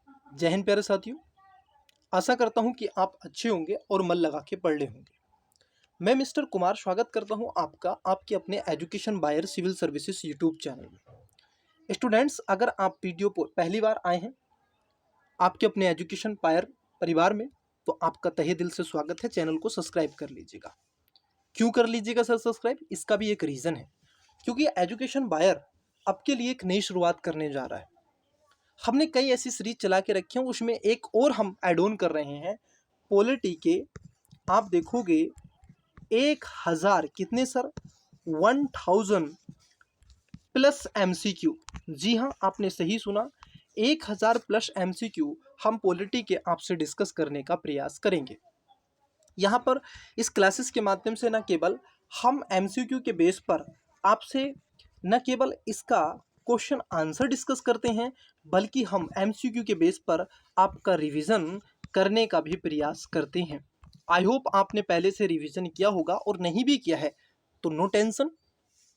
जय हिंद प्यारे साथियों। आशा करता हूं कि आप अच्छे होंगे और मन लगा के पढ़ रहे होंगे। मैं मिस्टर कुमार स्वागत करता हूं आपका आपके अपने एजुकेशन बायर सिविल सर्विसेज यूट्यूब चैनल में। स्टूडेंट्स, अगर आप वीडियो पर पहली बार आए हैं आपके अपने एजुकेशन बायर परिवार में, तो आपका तहे दिल से स्वागत है। चैनल को सब्सक्राइब कर लीजिएगा। क्यों कर लीजिएगा सर सब्सक्राइब? इसका भी एक रीज़न है, क्योंकि एजुकेशन बायर आपके लिए एक नई शुरुआत करने जा रहा है। हमने कई ऐसी सीरीज चला के रखी हैं, उसमें एक और हम ऐड ऑन कर रहे हैं पॉलिटी के। आप देखोगे 1000 कितने सर, 1000 प्लस एमसीक्यू। जी हाँ, आपने सही सुना, 1000 प्लस एमसीक्यू हम पॉलिटी के आपसे डिस्कस करने का प्रयास करेंगे। यहाँ पर इस क्लासेस के माध्यम से न केवल हम एमसीक्यू के बेस पर आपसे न केवल इसका क्वेश्चन आंसर डिस्कस करते हैं, बल्कि हम एमसीक्यू के बेस पर आपका रिवीजन करने का भी प्रयास करते हैं। आई होप आपने पहले से रिवीजन किया होगा, और नहीं भी किया है तो नो टेंशन,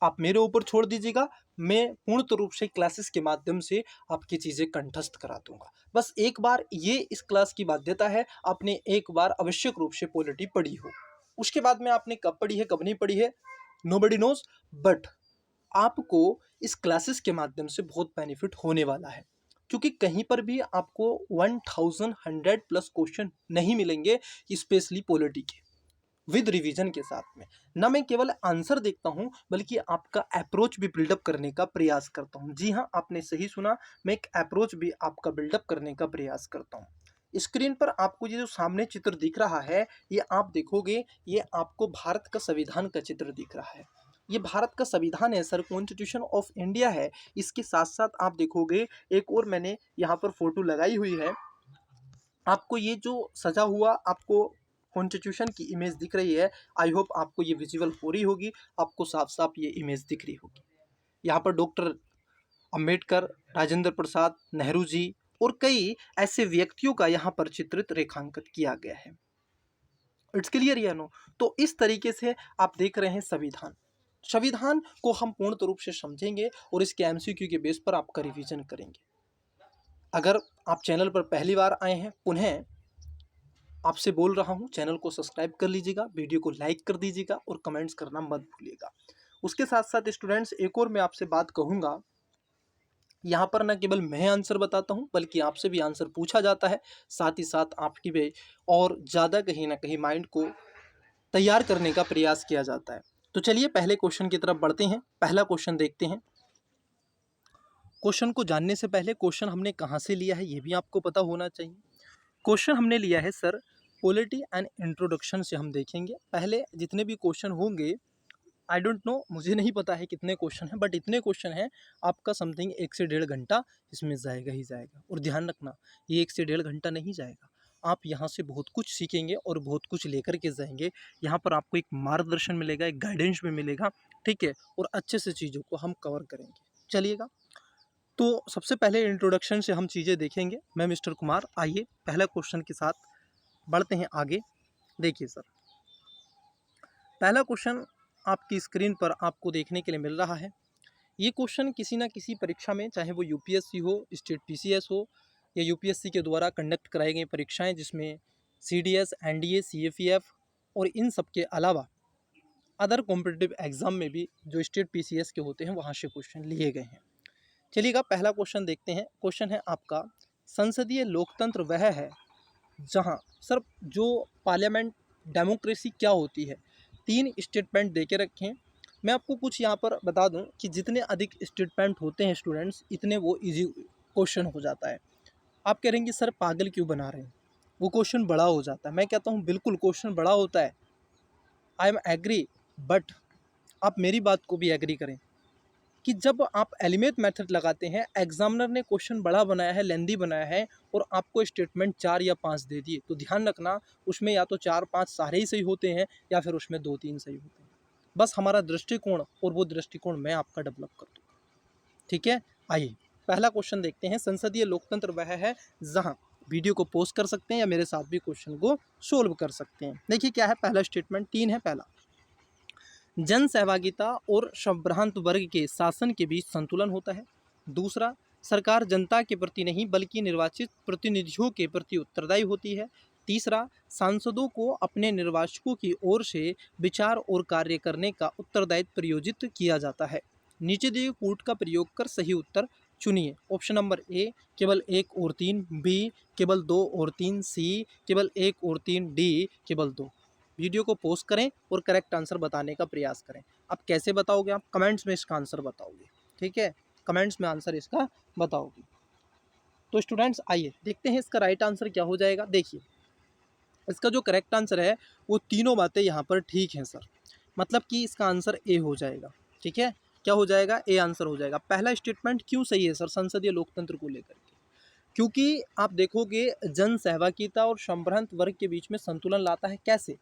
आप मेरे ऊपर छोड़ दीजिएगा। मैं पूर्ण रूप से क्लासेस के माध्यम से आपकी चीज़ें कंठस्थ करा दूंगा। बस एक बार ये इस क्लास की बाध्यता है, आपने एक बार आवश्यक रूप से पॉलिटी पढ़ी हो। उसके बाद में आपने कब पढ़ी है कब नहीं पढ़ी है नोबडी नोज, बट आपको इस क्लासेस के माध्यम से बहुत बेनिफिट होने वाला है, क्योंकि कहीं पर भी आपको 1100 प्लस क्वेश्चन नहीं मिलेंगे, स्पेशली पॉलिटी के विद रिवीजन के साथ में। ना मैं केवल आंसर देखता हूं, बल्कि आपका अप्रोच भी बिल्डअप करने का प्रयास करता हूं। जी हां, आपने सही सुना, मैं एक अप्रोच भी आपका बिल्डअप करने का प्रयास करता हूं। स्क्रीन पर आपको ये जो सामने चित्र दिख रहा है, ये आप देखोगे, ये आपको भारत का संविधान का चित्र दिख रहा है। ये भारत का संविधान है सर, कॉन्स्टिट्यूशन ऑफ इंडिया है। इसके साथ साथ आप देखोगे एक और मैंने यहाँ पर फोटो लगाई हुई है। आपको ये जो सजा हुआ आपको कॉन्स्टिट्यूशन की इमेज दिख रही है, आई होप आपको ये विजिबल हो रही होगी, आपको साफ साफ ये इमेज दिख रही होगी। यहाँ पर डॉक्टर अंबेडकर, राजेंद्र प्रसाद, नेहरू जी और कई ऐसे व्यक्तियों का यहाँ पर चित्रित रेखांकित किया गया है। इट्स क्लियर या नो? तो इस तरीके से आप देख रहे हैं संविधान। संविधान को हम पूर्ण रूप से समझेंगे और इसके एमसीक्यू के बेस पर आपका रिवीजन करेंगे। अगर आप चैनल पर पहली बार आए हैं, पुनः आपसे बोल रहा हूं, चैनल को सब्सक्राइब कर लीजिएगा, वीडियो को लाइक कर दीजिएगा और कमेंट्स करना मत भूलिएगा। उसके साथ साथ स्टूडेंट्स, एक और मैं आपसे बात कहूँगा, यहाँ पर न केवल मैं आंसर बताता हूँ, बल्कि आपसे भी आंसर पूछा जाता है। साथ ही साथ आपकी भी और ज़्यादा कहीं ना कहीं माइंड को तैयार करने का प्रयास किया जाता है। तो चलिए पहले क्वेश्चन की तरफ बढ़ते हैं। पहला क्वेश्चन देखते हैं। क्वेश्चन को जानने से पहले क्वेश्चन हमने कहाँ से लिया है ये भी आपको पता होना चाहिए। क्वेश्चन हमने लिया है सर पॉलिटी एंड इंट्रोडक्शन से। हम देखेंगे पहले जितने भी क्वेश्चन होंगे, आई डोंट नो, मुझे नहीं पता है कितने क्वेश्चन हैं, बट इतने क्वेश्चन हैं, आपका समथिंग 1 से 1.5 घंटा इसमें जाएगा ही जाएगा। और ध्यान रखना, ये 1 से 1.5 घंटा नहीं जाएगा, आप यहाँ से बहुत कुछ सीखेंगे और बहुत कुछ लेकर के जाएंगे। यहाँ पर आपको एक मार्गदर्शन मिलेगा, एक गाइडेंस भी मिलेगा, ठीक है, और अच्छे से चीज़ों को हम कवर करेंगे। चलिएगा, तो सबसे पहले इंट्रोडक्शन से हम चीज़ें देखेंगे। मैं मिस्टर कुमार, आइए पहला क्वेश्चन के साथ बढ़ते हैं आगे। देखिए सर, पहला क्वेश्चन आपकी स्क्रीन पर आपको देखने के लिए मिल रहा है। ये क्वेश्चन किसी ना किसी परीक्षा में, चाहे वो यूपीएससी हो, स्टेट पीसीएस हो, या यूपीएससी के द्वारा कंडक्ट कराई गई परीक्षाएं जिसमें सीडीएस, एनडीए, सीएफईएफ और इन सब के अलावा अदर कॉम्पिटिटिव एग्जाम में भी जो स्टेट पीसीएस के होते हैं वहाँ से क्वेश्चन लिए गए हैं। चलिएगा, पहला क्वेश्चन देखते हैं। क्वेश्चन है आपका, संसदीय लोकतंत्र वह है जहाँ, सर जो पार्लियामेंट डेमोक्रेसी क्या होती है, 3 स्टेटमेंट दे के रखे हैं। मैं आपको कुछ यहाँ पर बता दूं कि जितने अधिक स्टेटमेंट होते हैं स्टूडेंट्स, इतने वो इजी क्वेश्चन हो जाता है। आप कह रहेंगे सर पागल क्यों बना रहे हैं, वो क्वेश्चन बड़ा हो जाता है। मैं कहता हूँ बिल्कुल क्वेश्चन बड़ा होता है, आई एम एग्री, बट आप मेरी बात को भी एग्री करें कि जब आप एलिमेंट मेथड लगाते हैं, एग्जामिनर ने क्वेश्चन बड़ा बनाया है, लेंदी बनाया है, और आपको स्टेटमेंट 4 या 5 दे दिए, तो ध्यान रखना उसमें या तो 4-5 सारे ही सही होते हैं या फिर उसमें 2-3 सही होते हैं। बस हमारा दृष्टिकोण, और वो दृष्टिकोण मैं आपका डेवलप कर दूँगा, ठीक है। आइए पहला क्वेश्चन देखते हैं। संसदीय लोकतंत्र वह है जहाँ, वीडियो को पोस्ट कर सकते हैं या मेरे साथ भी क्वेश्चन को सोल्व कर सकते हैं। देखिए क्या है पहला स्टेटमेंट, 3 है। पहला, जन सहभागिता और संभ्रांत वर्ग के शासन के बीच संतुलन होता है। दूसरा, सरकार जनता के प्रति नहीं बल्कि निर्वाचित प्रतिनिधियों के प्रति उत्तरदायी होती है। तीसरा, सांसदों को अपने निर्वाचकों की ओर से विचार और कार्य करने का उत्तरदायित्व प्रयोजित किया जाता है। नीचे दिए कूट का प्रयोग कर सही उत्तर चुनिए। ऑप्शन नंबर ए केवल 1 और 3, बी केवल 2 और 3, सी केवल 1 और 3, डी केवल 2। वीडियो को पॉज करें और करेक्ट आंसर बताने का प्रयास करें। अब कैसे बताओगे आप? कमेंट्स में इसका आंसर बताओगे, ठीक है? कमेंट्स में आंसर इसका बताओगे। तो स्टूडेंट्स आइए देखते हैं इसका राइट आंसर क्या हो जाएगा। देखिए, इसका जो करेक्ट आंसर है वो तीनों बातें यहाँ पर ठीक हैं सर, मतलब कि इसका आंसर ए हो जाएगा। ठीक है, क्या हो जाएगा? ए आंसर हो जाएगा। पहला स्टेटमेंट क्यों सही है सर संसदीय लोकतंत्र को लेकर के? क्योंकि आप देखोगे जन सहभागिता और संभ्रांत वर्ग के बीच में संतुलन लाता है। कैसे?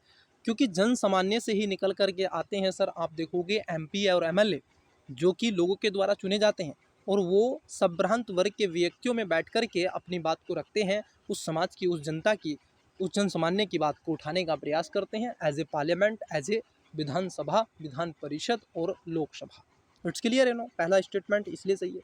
क्योंकि जन सामान्य से ही निकल करके आते हैं सर। आप देखोगे एमपी और एमएलए जो कि लोगों के द्वारा चुने जाते हैं और वो संभ्रांत वर्ग के व्यक्तियों में बैठ कर के अपनी बात को रखते हैं, उस समाज की, उस जनता की, उस जन सामान्य की बात को उठाने का प्रयास करते हैं as a parliament, as a Vidhan Sabha, Vidhan Parishad और लोकसभा। इट्स क्लियर है नो? पहला स्टेटमेंट इसलिए सही है।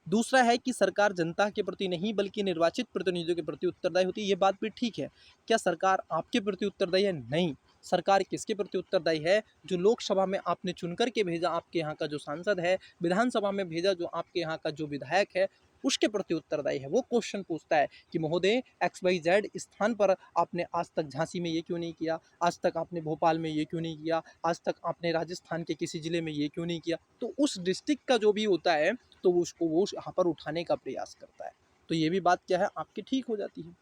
दूसरा है कि सरकार जनता के प्रति नहीं बल्कि निर्वाचित प्रतिनिधियों के प्रति उत्तरदायी होती है। ये बात भी ठीक है। क्या सरकार आपके प्रति उत्तरदायी है? नहीं। सरकार किसके प्रति उत्तरदायी है? जो लोकसभा में आपने चुनकर के भेजा, आपके यहाँ का जो सांसद है, विधानसभा में भेजा जो आपके यहाँ का जो विधायक है, उसके प्रति उत्तरदायी है। वो क्वेश्चन पूछता है कि महोदय XYZ स्थान पर आपने आज तक झांसी में ये क्यों नहीं किया, आज तक आपने भोपाल में ये क्यों नहीं किया, आज तक आपने राजस्थान के किसी जिले में ये क्यों नहीं किया। तो उस डिस्ट्रिक्ट का जो भी होता है तो वो यहाँ पर उठाने का प्रयास करता है। तो ये भी बात क्या है आपकी ठीक हो जाती है।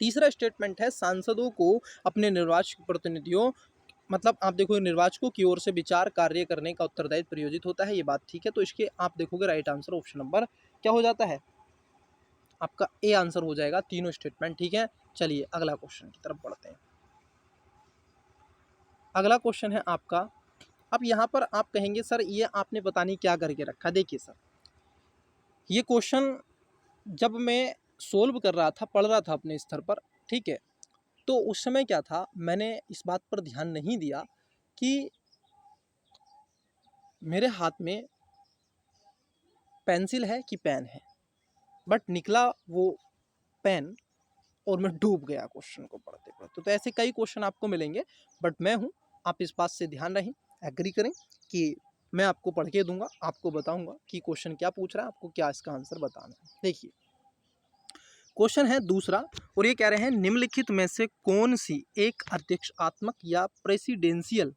तीसरा स्टेटमेंट है सांसदों को अपने निर्वाचक प्रतिनिधियों, मतलब आप देखो निर्वाचकों की ओर से विचार कार्य करने का उत्तरदायित्व प्रयोजित होता है। ये बात ठीक है। तो इसके आप देखोगे राइट आंसर ऑप्शन नंबर क्या हो जाता है? आपका ए आंसर हो जाएगा। तीनों स्टेटमेंट ठीक है। चलिए अगला क्वेश्चन की तरफ बढ़ते हैं। अगला क्वेश्चन है आपका, अब यहाँ पर आप कहेंगे सर ये आपने पता नहीं क्या करके रखा। देखिए सर, ये क्वेश्चन जब मैं सोल्व कर रहा था, पढ़ रहा था अपने स्तर पर, ठीक है, तो उस समय क्या था, मैंने इस बात पर ध्यान नहीं दिया कि मेरे हाथ में पेंसिल है कि पेन है, बट निकला वो पेन और मैं डूब गया क्वेश्चन को पढ़ते पढ़ते। तो ऐसे कई क्वेश्चन आपको मिलेंगे, बट मैं हूँ, आप इस बात से ध्यान रहें, एग्री करें कि मैं आपको पढ़ के दूंगा, आपको बताऊंगा कि क्वेश्चन क्या पूछ रहा है, आपको क्या इसका आंसर बताना है। देखिए क्वेश्चन है दूसरा, और ये कह रहे हैं निम्नलिखित में से कौन सी एक अध्यक्षात्मक या प्रेसिडेंशियल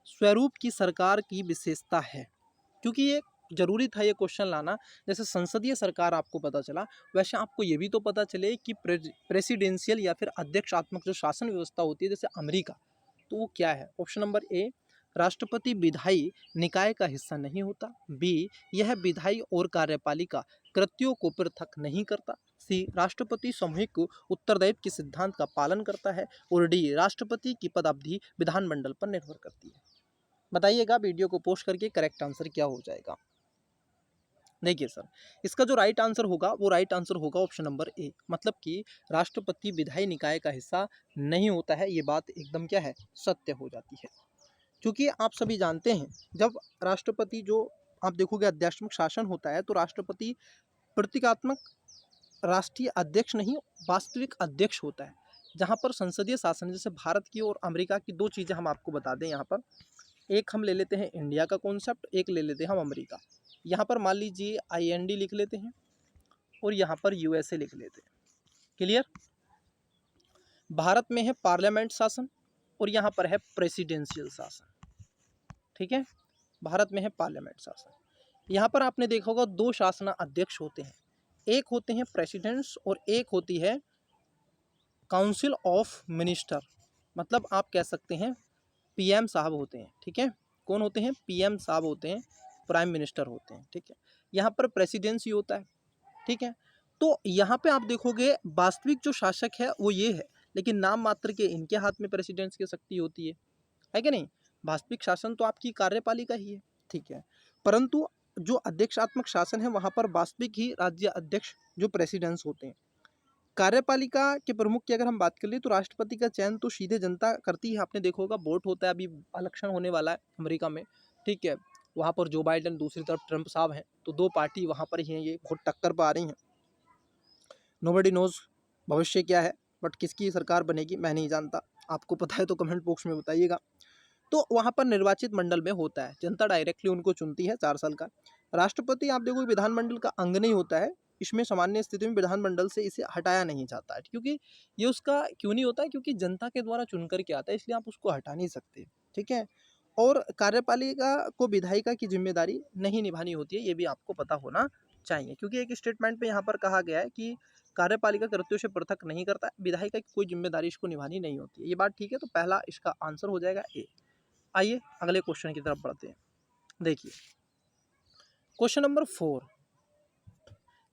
स्वरूप की सरकार की विशेषता है। क्योंकि ये जरूरी था ये क्वेश्चन लाना। जैसे संसदीय सरकार आपको पता चला, वैसे आपको ये भी तो पता चले कि प्रेसिडेंशियल या फिर अध्यक्षात्मक जो शासन व्यवस्था होती है जैसे अमेरिका, तो वो क्या है। ऑप्शन नंबर ए, राष्ट्रपति विधायी निकाय का हिस्सा नहीं होता। बी, यह विधायी और कार्यपालिका कृत्यों को पृथक नहीं करता। सी, राष्ट्रपति सामूहिक उत्तरदायित्व के सिद्धांत का पालन करता है। और डी, राष्ट्रपति की पदावधि विधानमंडल पर निर्भर करती है। बताइएगा वीडियो को पोस्ट करके करेक्ट आंसर क्या हो जाएगा। देखिए सर, इसका जो राइट आंसर होगा वो राइट आंसर होगा ऑप्शन नंबर ए, मतलब कि राष्ट्रपति विधायी निकाय का हिस्सा नहीं होता है। ये बात एकदम क्या है, सत्य हो जाती है। क्योंकि आप सभी जानते हैं जब राष्ट्रपति जो आप देखोगे अध्यात्मक शासन होता है तो राष्ट्रपति प्रतीकात्मक राष्ट्रीय अध्यक्ष नहीं, वास्तविक अध्यक्ष होता है। जहाँ पर संसदीय शासन, जैसे भारत की और अमेरिका की दो चीज़ें हम आपको बता दें यहाँ पर, एक हम ले लेते हैं इंडिया का कॉन्सेप्ट, एक ले लेते हैं हम अमेरिका। यहाँ पर मान लीजिए IND लिख लेते हैं और यहाँ पर USA लिख लेते हैं। क्लियर? भारत में है पार्लियामेंट शासन और यहाँ पर है प्रेसिडेंशियल शासन। ठीक है, भारत में है पार्लियामेंट शासन। यहाँ पर आपने देखा होगा दो शासना अध्यक्ष होते हैं, एक होते हैं प्रेसिडेंट्स और एक होती है काउंसिल ऑफ मिनिस्टर, मतलब आप कह सकते हैं PM साहब होते हैं। ठीक है, कौन होते हैं? PM साहब होते हैं, प्राइम मिनिस्टर होते हैं। ठीक है, यहाँ पर प्रेसिडेंसी होता है। ठीक है, तो यहाँ पे आप देखोगे वास्तविक जो शासक है वो ये है, लेकिन नाम मात्र के इनके हाथ में प्रेसिडेंस की शक्ति होती है कि नहीं? वास्तविक शासन तो आपकी कार्यपालिका ही है। ठीक है, परंतु जो अध्यक्षात्मक शासन है वहाँ पर वास्तविक ही राज्य अध्यक्ष जो प्रेसिडेंस होते हैं। कार्यपालिका के प्रमुख की अगर हम बात कर ले तो राष्ट्रपति का चयन तो सीधे जनता करती है। आपने देखा होगा वोट होता है, अभी इलेक्शन होने वाला है अमेरिका में। ठीक है, वहाँ पर जो बाइडेन, दूसरी तरफ ट्रंप साहब हैं, तो दो पार्टी वहाँ पर ही हैं, ये बहुत टक्कर पर आ रही हैं। नोबडी नोज़ भविष्य क्या है, बट किसकी सरकार बनेगी मैं नहीं जानता, आपको पता है तो कमेंट बॉक्स में बताइएगा। तो वहाँ पर निर्वाचित मंडल में होता है, जनता डायरेक्टली उनको चुनती है 4 साल का। राष्ट्रपति आप देखो विधानमंडल का अंग नहीं होता है, इसमें सामान्य स्थिति में विधानमंडल से इसे हटाया नहीं जाता है, क्योंकि ये उसका क्यों नहीं होता है, क्योंकि जनता के द्वारा चुन करके आता है, इसलिए आप उसको हटा नहीं सकते, ठीक है। और कार्यपालिका को विधायिका की जिम्मेदारी नहीं निभानी होती है, ये भी आपको पता होना चाहिए, क्योंकि एक स्टेटमेंट में यहाँ पर कहा गया है कि कार्यपालिका कृत्यों से पृथक नहीं करता, विधायिका की कोई जिम्मेदारी इसको निभानी नहीं होती है, ये बात ठीक है। तो पहला इसका आंसर हो जाएगा ए। आइए अगले क्वेश्चन की तरफ बढ़ते हैं। देखिए क्वेश्चन नंबर 4।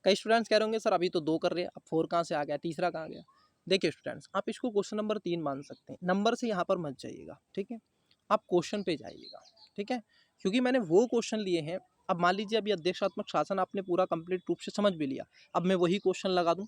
कई स्टूडेंट्स कह रहे होंगे सर अभी तो 2 कर रहे हैं, अब 4 कहाँ से आ गया, तीसरा कहाँ गया। देखिए स्टूडेंट्स, आप इसको क्वेश्चन नंबर 3 मान सकते हैं, नंबर से यहाँ पर मत जाइएगा, ठीक है, आप क्वेश्चन पे जाइएगा, ठीक है, क्योंकि मैंने वो क्वेश्चन लिए हैं। अब मान लीजिए अभी अध्यक्षात्मक शासन आपने पूरा कंप्लीट रूप से समझ भी लिया, अब मैं वही क्वेश्चन लगा दूँ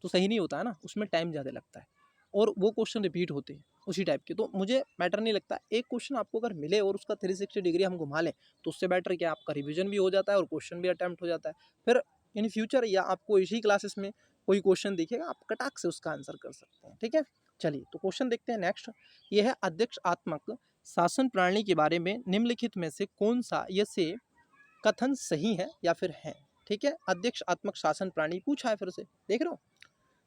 तो सही नहीं होता है ना, उसमें टाइम ज़्यादा लगता है और वो क्वेश्चन रिपीट होते हैं उसी टाइप के, तो मुझे मैटर नहीं लगता। एक क्वेश्चन आपको अगर मिले और उसका 360 डिग्री हम घुमा लें तो उससे बेटर क्या, आपका रिवीजन भी हो जाता है और क्वेश्चन भी अटैम्प्ट हो जाता है। फिर इन फ्यूचर या आपको इसी क्लासेस में कोई क्वेश्चन दिखेगा, आप कटाक से उसका आंसर कर सकते हैं, ठीक है। चलिए तो क्वेश्चन देखते हैं नेक्स्ट। ये है अध्यक्षात्मक शासन प्रणाली के बारे में निम्नलिखित में से कौन सा ये से कथन सही है या फिर है, ठीक है। अध्यक्षात्मक शासन प्रणाली पूछा है, फिर से देख रहे हो।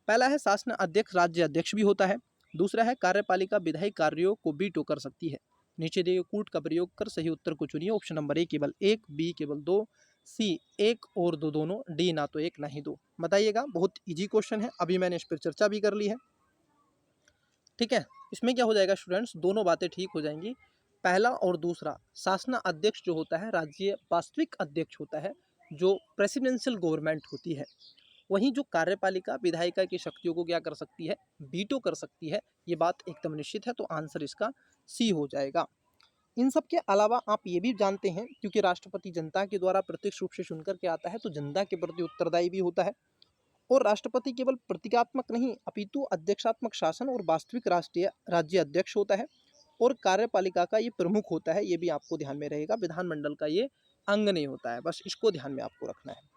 पहला है शासन अध्यक्ष राज्य अध्यक्ष भी होता है। दूसरा है कार्यपालिका विधायी कार्यों को बीटो कर सकती है। नीचे दिए कूट का प्रयोग कर सही उत्तर को चुनिए। ऑप्शन नंबर ए केवल 1, बी केवल 2, सी 1 और 2 दोनों, डी ना तो 1 ना ही 2। बताइएगा, बहुत इजी क्वेश्चन है, अभी मैंने इस पर चर्चा भी कर ली है, ठीक है। इसमें क्या हो जाएगा स्टूडेंट्स, दोनों बातें ठीक हो जाएंगी। पहला और दूसरा, शासन अध्यक्ष जो होता है राज्य वास्तविक अध्यक्ष होता है, जो प्रेसिडेंशियल गवर्नमेंट होती है। वहीं जो कार्यपालिका विधायिका की शक्तियों को क्या कर सकती है, बीटो कर सकती है, ये बात एकदम निश्चित है। तो आंसर इसका सी हो जाएगा। इन सब के अलावा आप ये भी जानते हैं, क्योंकि राष्ट्रपति जनता के द्वारा प्रत्यक्ष रूप से सुनकर के आता है, तो जनता के प्रति उत्तरदायी भी होता है। और राष्ट्रपति केवल प्रतीकात्मक नहीं अपितु अध्यक्षात्मक शासन और वास्तविक राष्ट्रीय राज्य अध्यक्ष होता है। और कार्यपालिका का ये प्रमुख होता है, ये भी आपको ध्यान में रहेगा। विधानमंडल का ये अंग नहीं होता है, बस इसको ध्यान में आपको रखना है।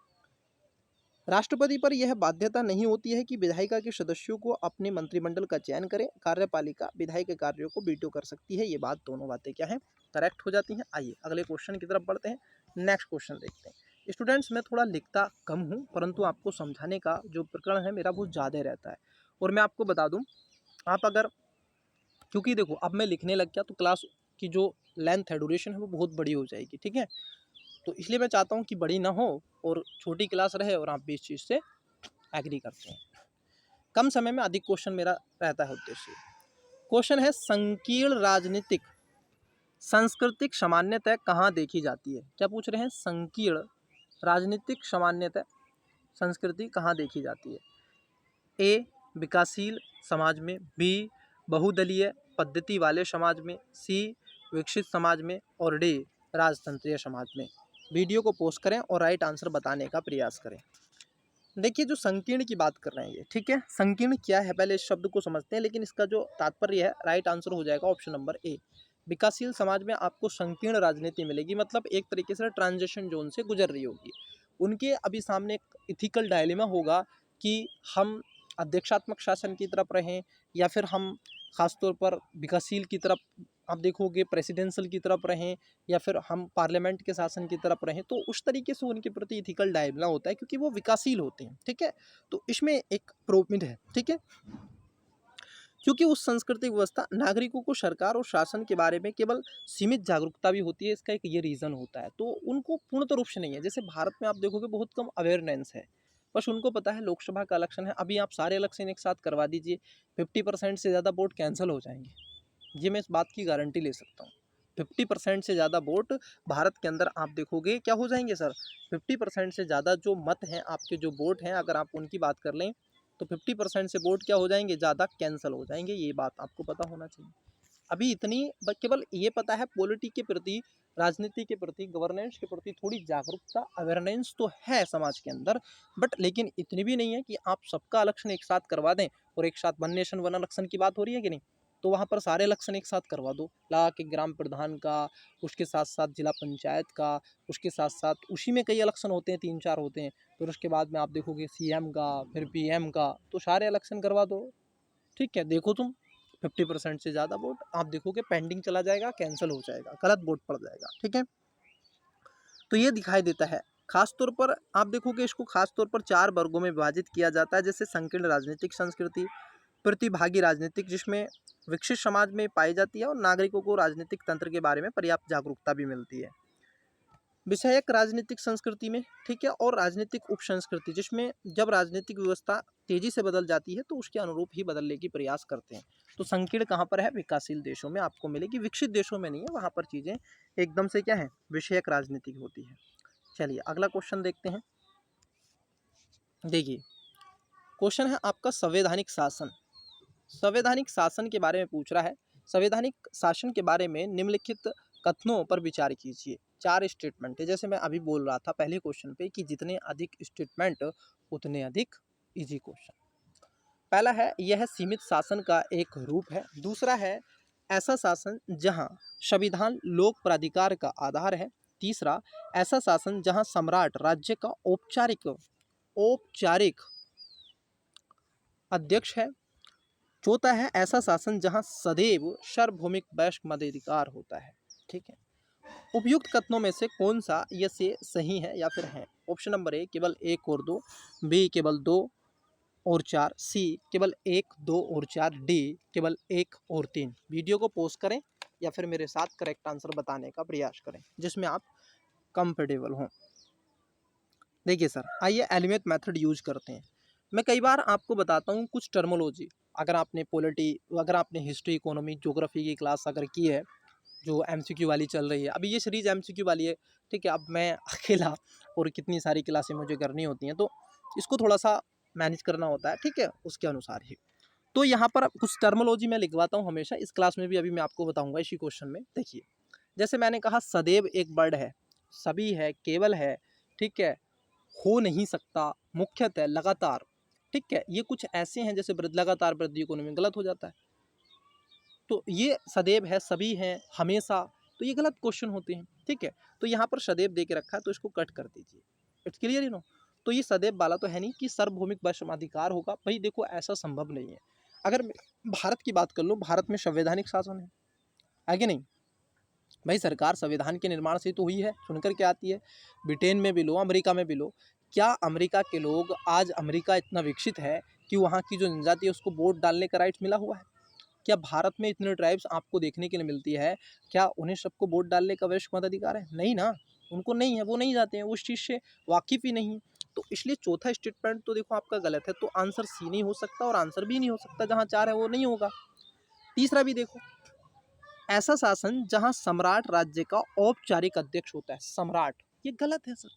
राष्ट्रपति पर यह बाध्यता नहीं होती है कि विधायिका के सदस्यों को अपने मंत्रिमंडल का चयन करें। कार्यपालिका विधायी के कार्यों को बीटो कर सकती है। ये बात, दोनों बातें क्या है, करेक्ट हो जाती हैं। आइए अगले क्वेश्चन की तरफ बढ़ते हैं। नेक्स्ट क्वेश्चन देखते हैं। स्टूडेंट्स, मैं थोड़ा लिखता कम हूँ, परंतु आपको समझाने का जो प्रकरण है मेरा बहुत ज़्यादा रहता है। और मैं आपको बता दूँ, आप अगर, क्योंकि देखो अब मैं लिखने लग गया तो क्लास की जो लेंथ है, ड्यूरेशन है, वो बहुत बड़ी हो जाएगी, ठीक है। तो इसलिए मैं चाहता हूँ कि बड़ी ना हो और छोटी क्लास रहे और आप भी इस चीज़ से एग्री करते हैं। कम समय में अधिक क्वेश्चन मेरा रहता है उद्देश्य। क्वेश्चन है, संकीर्ण राजनीतिक सांस्कृतिक सामान्यतः कहाँ देखी जाती है। क्या पूछ रहे हैं, संकीर्ण राजनीतिक सामान्यतः संस्कृति कहाँ देखी जाती है। ए विकासशील समाज में, बी बहुदलीय पद्धति वाले समाज में, सी विकसित समाज में, और डी राजतंत्रीय समाज में। वीडियो को पोस्ट करें और राइट आंसर बताने का प्रयास करें। देखिए जो संकीर्ण की बात कर रहे हैं ये, ठीक है, संकीर्ण क्या है पहले इस शब्द को समझते हैं, लेकिन इसका जो तात्पर्य है, राइट आंसर हो जाएगा ऑप्शन नंबर ए। विकासशील समाज में आपको संकीर्ण राजनीति मिलेगी, मतलब एक तरीके से ट्रांजिशन जोन से गुजर रही होगी। उनके अभी सामने एक इथिकल डायलेमा होगा कि हम अध्यक्षात्मक शासन की तरफ रहें या फिर हम खासतौर पर विकासशील की तरफ, आप देखोगे प्रेसिडेंशियल की तरफ रहें, या फिर हम पार्लियामेंट के शासन की तरफ रहें। तो उस तरीके से उनके प्रति इथिकल डायलेमा होता है, क्योंकि वो विकासशील होते हैं, ठीक है। तो इसमें एक प्रॉब्लम है, ठीक है, क्योंकि उस सांस्कृतिक व्यवस्था नागरिकों को सरकार और शासन के बारे में केवल सीमित जागरूकता भी होती है, इसका एक ये रीज़न होता है। तो उनको पूर्णतः रूप से नहीं है। जैसे भारत में आप देखोगे बहुत कम अवेयरनेस है, बस उनको पता है लोकसभा का इलेक्शन है, अभी आप सारे इलेक्शन एक साथ करवा दीजिए, 50% से ज़्यादा वोट कैंसिल हो जाएंगे। ये मैं इस बात की गारंटी ले सकता हूँ। 50% से ज़्यादा वोट भारत के अंदर आप देखोगे क्या हो जाएंगे सर, 50% से ज़्यादा जो मत हैं, आपके जो वोट हैं, अगर आप उनकी बात कर लें तो 50% से वोट क्या हो जाएंगे, ज़्यादा कैंसिल हो जाएंगे। ये बात आपको पता होना चाहिए। अभी इतनी केवल ये पता है, पॉलिटी के प्रति, राजनीति के प्रति, गवर्नेंस के प्रति थोड़ी जागरूकता, अवेयरनेस तो है समाज के अंदर, बट लेकिन इतनी भी नहीं है कि आप सबका इलेक्शन एक साथ करवा दें। और एक साथ वन नेशन वन इलेक्शन की बात हो रही है कि नहीं, तो वहाँ पर सारे इलेक्शन एक साथ करवा दो, लगा के ग्राम प्रधान का, उसके साथ साथ जिला पंचायत का, उसके साथ साथ उसी में कई इलेक्शन होते हैं, 3-4 होते हैं, फिर उसके बाद में आप देखोगे सीएम का, फिर पीएम का, तो सारे इलेक्शन करवा दो। ठीक है, देखो तुम 50% से ज़्यादा वोट आप देखोगे पेंडिंग चला जाएगा, कैंसिल हो जाएगा, गलत वोट पड़ जाएगा। ठीक है, तो ये दिखाई देता है। खास तौर पर आप देखोगे इसको खास तौर पर 4 वर्गों में विभाजित किया जाता है, जैसे संकीर्ण राजनीतिक संस्कृति, प्रतिभागी राजनीतिक जिसमें विकसित समाज में पाई जाती है, और नागरिकों को राजनीतिक तंत्र के बारे में पर्याप्त जागरूकता भी मिलती है। विषयक राजनीतिक संस्कृति में, ठीक है, और राजनीतिक उप संस्कृति जिसमें जब राजनीतिक व्यवस्था तेजी से बदल जाती है तो उसके अनुरूप ही बदलने की प्रयास करते हैं। तो संकीर्ण कहाँ पर है? विकासशील देशों में आपको मिलेगी, विकसित देशों में नहीं है, वहाँ पर चीज़ें एकदम से क्या है, विषयक राजनीतिक होती है। चलिए अगला क्वेश्चन देखते हैं। देखिए क्वेश्चन है आपका संवैधानिक शासन। संवैधानिक शासन के बारे में पूछ रहा है। संवैधानिक शासन के बारे में निम्नलिखित कथनों पर विचार कीजिए। 4 स्टेटमेंट है, जैसे मैं अभी बोल रहा था पहले क्वेश्चन पे कि जितने अधिक स्टेटमेंट उतने अधिक इजी क्वेश्चन। पहला है यह सीमित शासन का एक रूप है। दूसरा है ऐसा शासन जहां संविधान लोक प्राधिकार का आधार है। तीसरा ऐसा शासन जहां सम्राट राज्य का औपचारिक अध्यक्ष है। चौथा है ऐसा शासन जहां सदैव सार्वभौमिक वयस्क मताधिकार होता है। ठीक है, उपयुक्त कथनों में से कौन सा ये से सही है या फिर है? ऑप्शन नंबर ए केवल 1 और 2, बी केवल 2 और 4, सी केवल 1, 2 और 4, डी केवल 1 और 3। वीडियो को पॉज करें या फिर मेरे साथ करेक्ट आंसर बताने का प्रयास करें जिसमें आप कंफर्टेबल हों। देखिए सर, आइए एलिमेंट मेथड यूज करते हैं। मैं कई बार आपको बताता हूँ कुछ टर्मोलॉजी। अगर आपने हिस्ट्री, इकोनॉमी, ज्योग्राफी की क्लास अगर की है, जो एमसीक्यू वाली चल रही है, अभी ये सीरीज एमसीक्यू वाली है, ठीक है, अब मैं अकेला और कितनी सारी क्लासें मुझे करनी होती हैं, तो इसको थोड़ा सा मैनेज करना होता है, ठीक है, उसके अनुसार ही। तो यहाँ पर कुछ टर्मोलॉजी मैं लिखवाता हूँ हमेशा, इस क्लास में भी अभी मैं आपको बताऊँगा इसी क्वेश्चन में। देखिए, जैसे मैंने कहा सदैव एक वर्ड है, सभी है, केवल है, ठीक है, हो नहीं सकता, मुख्यतः, लगातार, ठीक है, ये कुछ ऐसे हैं जैसे लगातार वृद्धि इकोनॉमी गलत हो जाता है। तो ये सदैव है, सभी हैं, हमेशा, तो ये गलत क्वेश्चन होते हैं। ठीक है, तो यहाँ पर सदैव दे के रखा है तो इसको कट कर दीजिए। It's clear you know. तो ये सदैव वाला तो है नहीं कि सार्वभौमिक वशमाधिकार होगा, भाई देखो ऐसा संभव नहीं है। अगर भारत की बात कर लो, भारत में संवैधानिक शासन है, आगे नहीं भाई, सरकार संविधान के निर्माण से तो हुई है, सुनकर के आती है। ब्रिटेन में भी लो, अमेरिका में भी लो, क्या अमेरिका के लोग, आज अमेरिका इतना विकसित है कि वहाँ की जो जनजाति है उसको वोट डालने का राइट्स मिला हुआ है? क्या भारत में इतने ट्राइब्स आपको देखने के लिए मिलती है, क्या उन्हें सबको वोट डालने का वयस्क मताधिकार है? नहीं ना, उनको नहीं है, वो नहीं जाते हैं, वो उस चीज़ से वाकिफ़ ही नहीं। तो इसलिए चौथा स्टेटमेंट तो देखो आपका गलत है, तो आंसर सी नहीं हो सकता और आंसर भी नहीं हो सकता, जहाँ 4 है वो नहीं होगा। तीसरा भी देखो, ऐसा शासन जहाँ सम्राट राज्य का औपचारिक अध्यक्ष होता है, सम्राट, ये गलत है सर।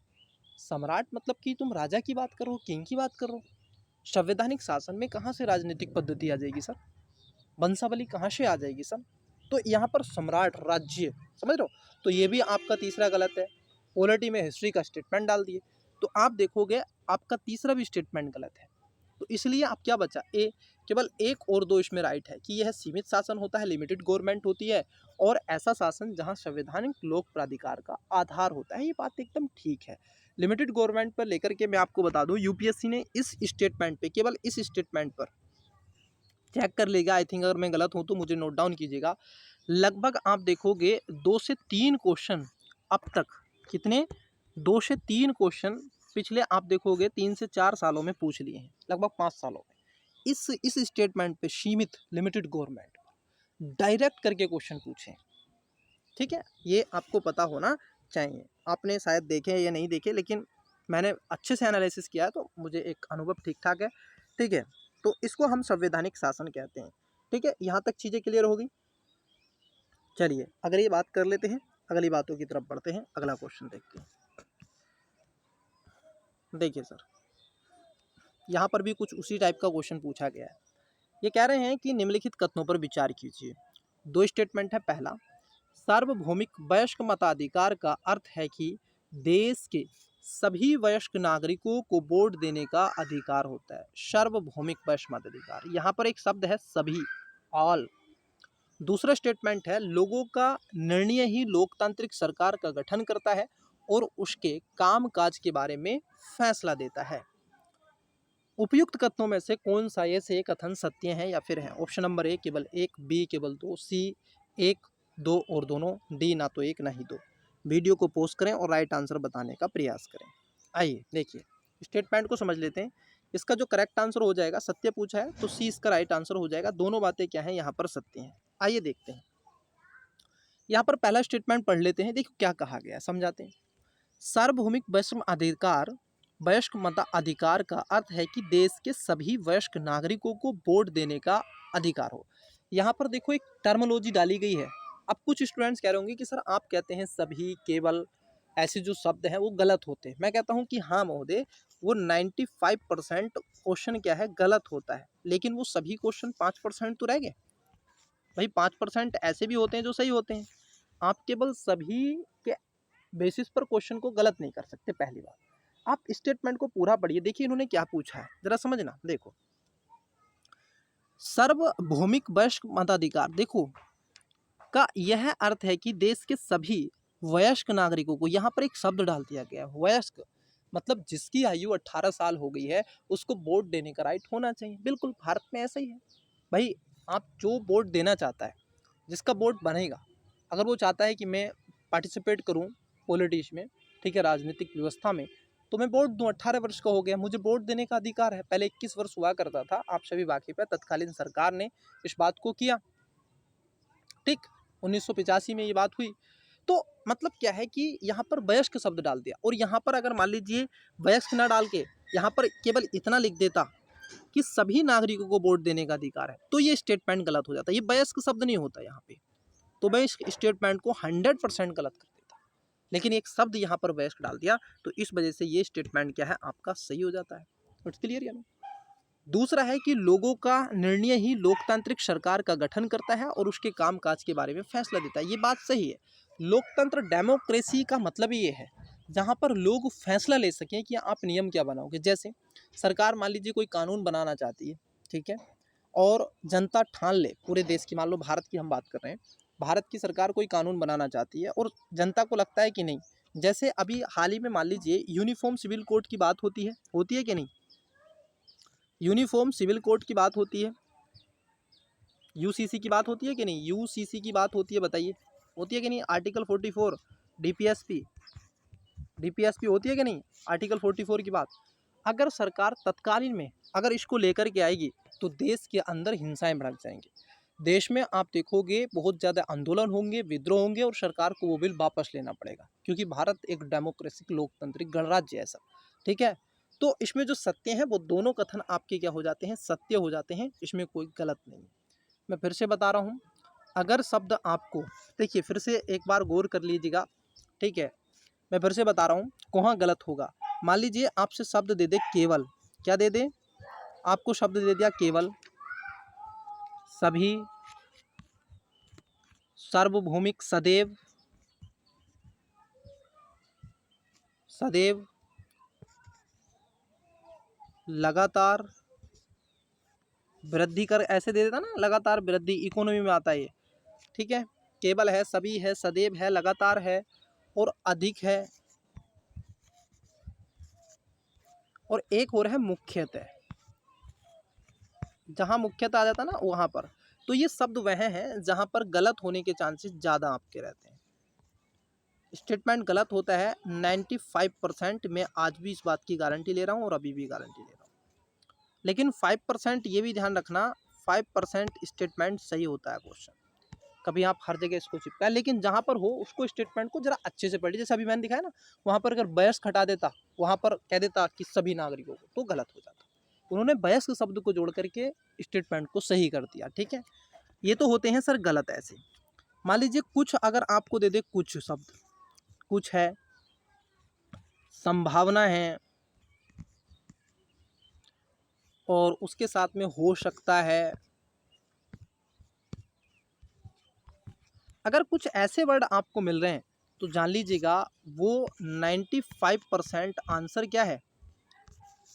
सम्राट मतलब कि तुम राजा की बात करो, किंग की बात करो। संवैधानिक शासन में कहाँ से राजनीतिक पद्धति आ जाएगी सर? वंशावली कहाँ से आ जाएगी सर? तो यहाँ पर सम्राट राज्य, समझ रहे हो? तो ये भी आपका तीसरा गलत है। पॉलिटी में हिस्ट्री का स्टेटमेंट डाल दिए, तो आप देखोगे आपका तीसरा भी स्टेटमेंट गलत है। तो इसलिए आप क्या बचा? ए, केवल 1 और 2 इसमें राइट है कि यह सीमित शासन होता है, लिमिटेड गवर्नमेंट होती है, और ऐसा शासन जहाँ संवैधानिक लोक प्राधिकार का आधार होता है। ये बात एकदम ठीक है। लिमिटेड गवर्नमेंट पर लेकर के मैं आपको बता दूं, यूपीएससी ने इस स्टेटमेंट पे, केवल इस स्टेटमेंट पर चेक कर लेगा। आई थिंक अगर मैं गलत हूँ तो मुझे नोट डाउन कीजिएगा। लगभग आप देखोगे 2 से 3 क्वेश्चन अब तक, कितने? 2 से 3 क्वेश्चन पिछले आप देखोगे 3 से 4 सालों में पूछ लिए हैं, लगभग 5 सालों में। इस स्टेटमेंट पे सीमित, लिमिटेड गवर्नमेंट, डायरेक्ट करके क्वेश्चन पूछे। ठीक है, ये आपको पता होना चाहिए। आपने शायद देखे या नहीं देखे, लेकिन मैंने अच्छे से एनालिसिस किया है तो मुझे एक अनुभव ठीक ठाक है। ठीक है, तो इसको हम संवैधानिक शासन कहते हैं। ठीक है, यहाँ तक चीज़ें क्लियर होगी। चलिए अगली बात कर लेते हैं, अगली बातों की तरफ बढ़ते हैं, अगला क्वेश्चन देखते हैं। देखिए सर, यहाँ पर भी कुछ उसी टाइप का क्वेश्चन पूछा गया है। ये कह रहे हैं कि निम्नलिखित कथनों पर विचार कीजिए। 2 स्टेटमेंट है। पहला, सार्वभौमिक वयस्क मताधिकार का अर्थ है कि देश के सभी वयस्क नागरिकों को वोट देने का अधिकार होता है। सार्वभौमिक वयस्क मताधिकार, यहाँ पर एक शब्द है सभी, ऑल। दूसरा स्टेटमेंट है लोगों का निर्णय ही लोकतांत्रिक सरकार का गठन करता है और उसके कामकाज के बारे में फैसला देता है। उपयुक्त कथनों में से कौन सा ये से कथन सत्य है या फिर है? ऑप्शन नंबर ए केवल एक, बी केवल दो, सी एक दो और दोनों, डी ना तो एक ना ही दो। वीडियो को पॉज करें और राइट आंसर बताने का प्रयास करें। आइए देखिए स्टेटमेंट को समझ लेते हैं। इसका जो करेक्ट आंसर हो जाएगा, सत्य पूछा है तो सी इसका राइट आंसर हो जाएगा। दोनों बातें क्या है यहाँ पर सत्य हैं। आइए देखते हैं। यहाँ पर पहला स्टेटमेंट पढ़ लेते हैं, देखो क्या कहा गया है, समझाते हैं। सार्वभौमिक वयस्क मताधिकार का अर्थ है कि देश के सभी वयस्क नागरिकों को वोट देने का अधिकार हो। यहाँ पर देखो एक टर्मोलॉजी डाली गई है। अब कुछ स्टूडेंट्स कह रहे होंगे कि सर आप कहते हैं सभी, केवल, ऐसे जो शब्द हैं वो गलत होते हैं। मैं कहता हूँ कि हाँ महोदय, वो 95% क्वेश्चन क्या है गलत होता है, लेकिन वो सभी क्वेश्चन 5% तो रह गए भाई। 5% ऐसे भी होते हैं जो सही होते हैं। आप केवल सभी के बेसिस पर क्वेश्चन को गलत नहीं कर सकते। पहली बात, आप स्टेटमेंट को पूरा पढ़िए, देखिए इन्होंने क्या पूछा है, जरा समझना। देखो सार्वभौमिक वयस्क मताधिकार, देखो का यह अर्थ है कि देश के सभी वयस्क नागरिकों को, यहाँ पर एक शब्द डाल दिया गया है वयस्क, मतलब जिसकी आयु 18 साल हो गई है उसको वोट देने का राइट होना चाहिए। बिल्कुल भारत में ऐसा ही है भाई। आप जो वोट देना चाहता है, जिसका वोट बनेगा, अगर वो चाहता है कि मैं पार्टिसिपेट करूं पॉलिटिक्स में, ठीक है, राजनीतिक व्यवस्था में, तो मैं वोट दूं। 18 वर्ष का हो गया, मुझे वोट देने का अधिकार है। पहले 21 वर्ष हुआ करता था, आप सभी वाकिफ है। तत्कालीन सरकार ने इस बात को किया, ठीक, 1985 में ये बात हुई। तो मतलब क्या है कि यहाँ पर वयस्क शब्द डाल दिया, और यहाँ पर अगर मान लीजिए वयस्क ना डाल के यहाँ पर केवल इतना लिख देता कि सभी नागरिकों को वोट देने का अधिकार है, तो ये स्टेटमेंट गलत हो जाता। ये वयस्क शब्द नहीं होता यहाँ पे, तो मैं इस स्टेटमेंट को 100% गलत कर देता। लेकिन एक शब्द यहाँ पर वयस्क डाल दिया, तो इस वजह से ये स्टेटमेंट क्या है आपका सही हो जाता है। इट्स क्लियर या नहीं? दूसरा है कि लोगों का निर्णय ही लोकतांत्रिक सरकार का गठन करता है और उसके कामकाज के बारे में फैसला देता है। ये बात सही है। लोकतंत्र, डेमोक्रेसी का मतलब ये है जहाँ पर लोग फैसला ले सकें कि आप नियम क्या बनाओगे। जैसे सरकार मान लीजिए कोई कानून बनाना चाहती है, ठीक है, और जनता ठान ले पूरे देश की, मान लो भारत की हम बात कर रहे हैं, भारत की सरकार कोई कानून बनाना चाहती है और जनता को लगता है कि नहीं, जैसे अभी हाल ही में मान लीजिए यूनिफॉर्म सिविल कोड की बात होती है कि नहीं? यूनिफॉर्म सिविल कोड की बात होती है, यूसीसी की बात होती है कि नहीं? यूसीसी की बात होती है, बताइए होती है कि नहीं? आर्टिकल 44 डीपीएसपी होती है कि नहीं? आर्टिकल 44 की बात अगर सरकार तत्कालीन में अगर इसको लेकर के आएगी तो देश के अंदर हिंसाएं भड़क जाएंगी। देश में आप देखोगे बहुत ज़्यादा आंदोलन होंगे, विद्रोह होंगे और सरकार को वो बिल वापस लेना पड़ेगा, क्योंकि भारत एक डेमोक्रेटिक लोकतांत्रिक गणराज्य है सब, ठीक है। तो इसमें जो सत्य है वो दोनों कथन आपके क्या हो जाते हैं, सत्य हो जाते हैं, इसमें कोई गलत नहीं। मैं फिर से बता रहा हूँ, अगर शब्द आपको, देखिए फिर से एक बार गौर कर लीजिएगा, ठीक है, मैं फिर से बता रहा हूँ कहाँ गलत होगा। मान लीजिए आपसे शब्द दे दे केवल, क्या दे दे, आपको शब्द दे दिया केवल, सभी, सार्वभौमिक, सदैव, सदैव, लगातार, वृद्धि कर, ऐसे दे देता ना, लगातार वृद्धि, इकोनॉमी में आता है ये, ठीक है। केवल है, सभी है, सदैव है, लगातार है और अधिक है, और एक और है मुख्यतः। जहाँ मुख्यतः आ जाता ना वहाँ पर, तो ये शब्द वह हैं जहाँ पर गलत होने के चांसेस ज़्यादा आपके रहते हैं। स्टेटमेंट गलत होता है 95%। मैं आज भी इस बात की गारंटी ले रहा हूँ और अभी भी गारंटी ले रहा हूँ। लेकिन 5% ये भी ध्यान रखना, 5% स्टेटमेंट सही होता है क्वेश्चन। कभी आप हर जगह इसको चिपका, लेकिन जहाँ पर हो उसको स्टेटमेंट को जरा अच्छे से पढ़िए। जैसे अभी मैंने दिखाया ना, वहाँ पर अगर वयस्क हटा देता, वहाँ पर कह देता कि सभी नागरिकों को, तो गलत हो जाता। उन्होंने वयस्क शब्द को जोड़ करके स्टेटमेंट को सही कर दिया, ठीक है। ये तो होते हैं सर गलत। ऐसे मान लीजिए कुछ अगर आपको दे दे, कुछ शब्द, कुछ है, संभावना है, और उसके साथ में हो सकता है, अगर कुछ ऐसे वर्ड आपको मिल रहे हैं तो जान लीजिएगा वो 95% आंसर क्या है,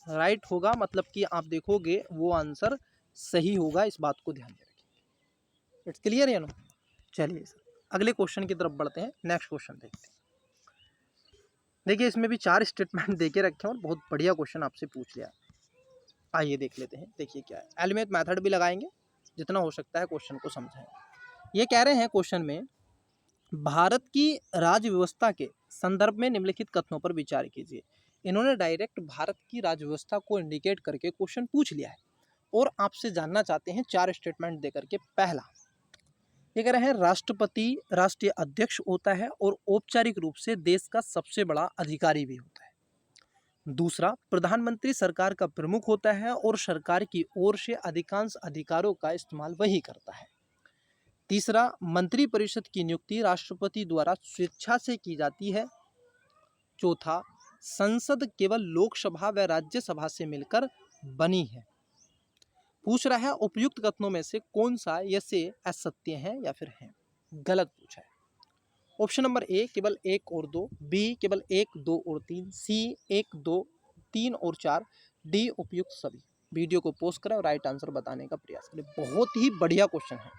राइट होगा। मतलब कि आप देखोगे वो आंसर सही होगा, इस बात को ध्यान में रखिए। इट्स क्लियर या नो? चलिए सर अगले क्वेश्चन की तरफ बढ़ते हैं। नेक्स्ट क्वेश्चन देखते हैं। देखिए इसमें भी 4 स्टेटमेंट दे के रखे हैं और बहुत बढ़िया क्वेश्चन आपसे पूछ लिया। आइए देख लेते हैं। देखिए क्या है, एलिमेंट मेथड भी लगाएंगे, जितना हो सकता है क्वेश्चन को समझाएंगे। ये कह रहे हैं क्वेश्चन में, भारत की राज्य व्यवस्था के संदर्भ में निम्नलिखित कथनों पर विचार कीजिए। इन्होंने डायरेक्ट भारत की राज्य व्यवस्था को इंडिकेट करके क्वेश्चन पूछ लिया है और आपसे जानना चाहते हैं 4 स्टेटमेंट देकर के। पहला ये कह रहे हैं, राष्ट्रपति राष्ट्रीय अध्यक्ष होता है और औपचारिक रूप से देश का सबसे बड़ा अधिकारी भी होता है। दूसरा, प्रधानमंत्री सरकार का प्रमुख होता है और सरकार की ओर से अधिकांश अधिकारों का इस्तेमाल वही करता है। तीसरा, मंत्रिपरिषद की नियुक्ति राष्ट्रपति द्वारा स्वेच्छा से की जाती है। चौथा, संसद केवल लोकसभा व राज्यसभा से मिलकर बनी है। पूछ रहा है उपयुक्त कथनों में से कौन सा ये से असत्य है या फिर है, गलत पूछा है। ऑप्शन नंबर ए केवल 1 और 2, बी केवल 1, 2 और 3, सी 1, 2, 3 और 4, डी उपयुक्त सभी। वीडियो को पॉज करें और राइट आंसर बताने का प्रयास करें। बहुत ही बढ़िया क्वेश्चन है,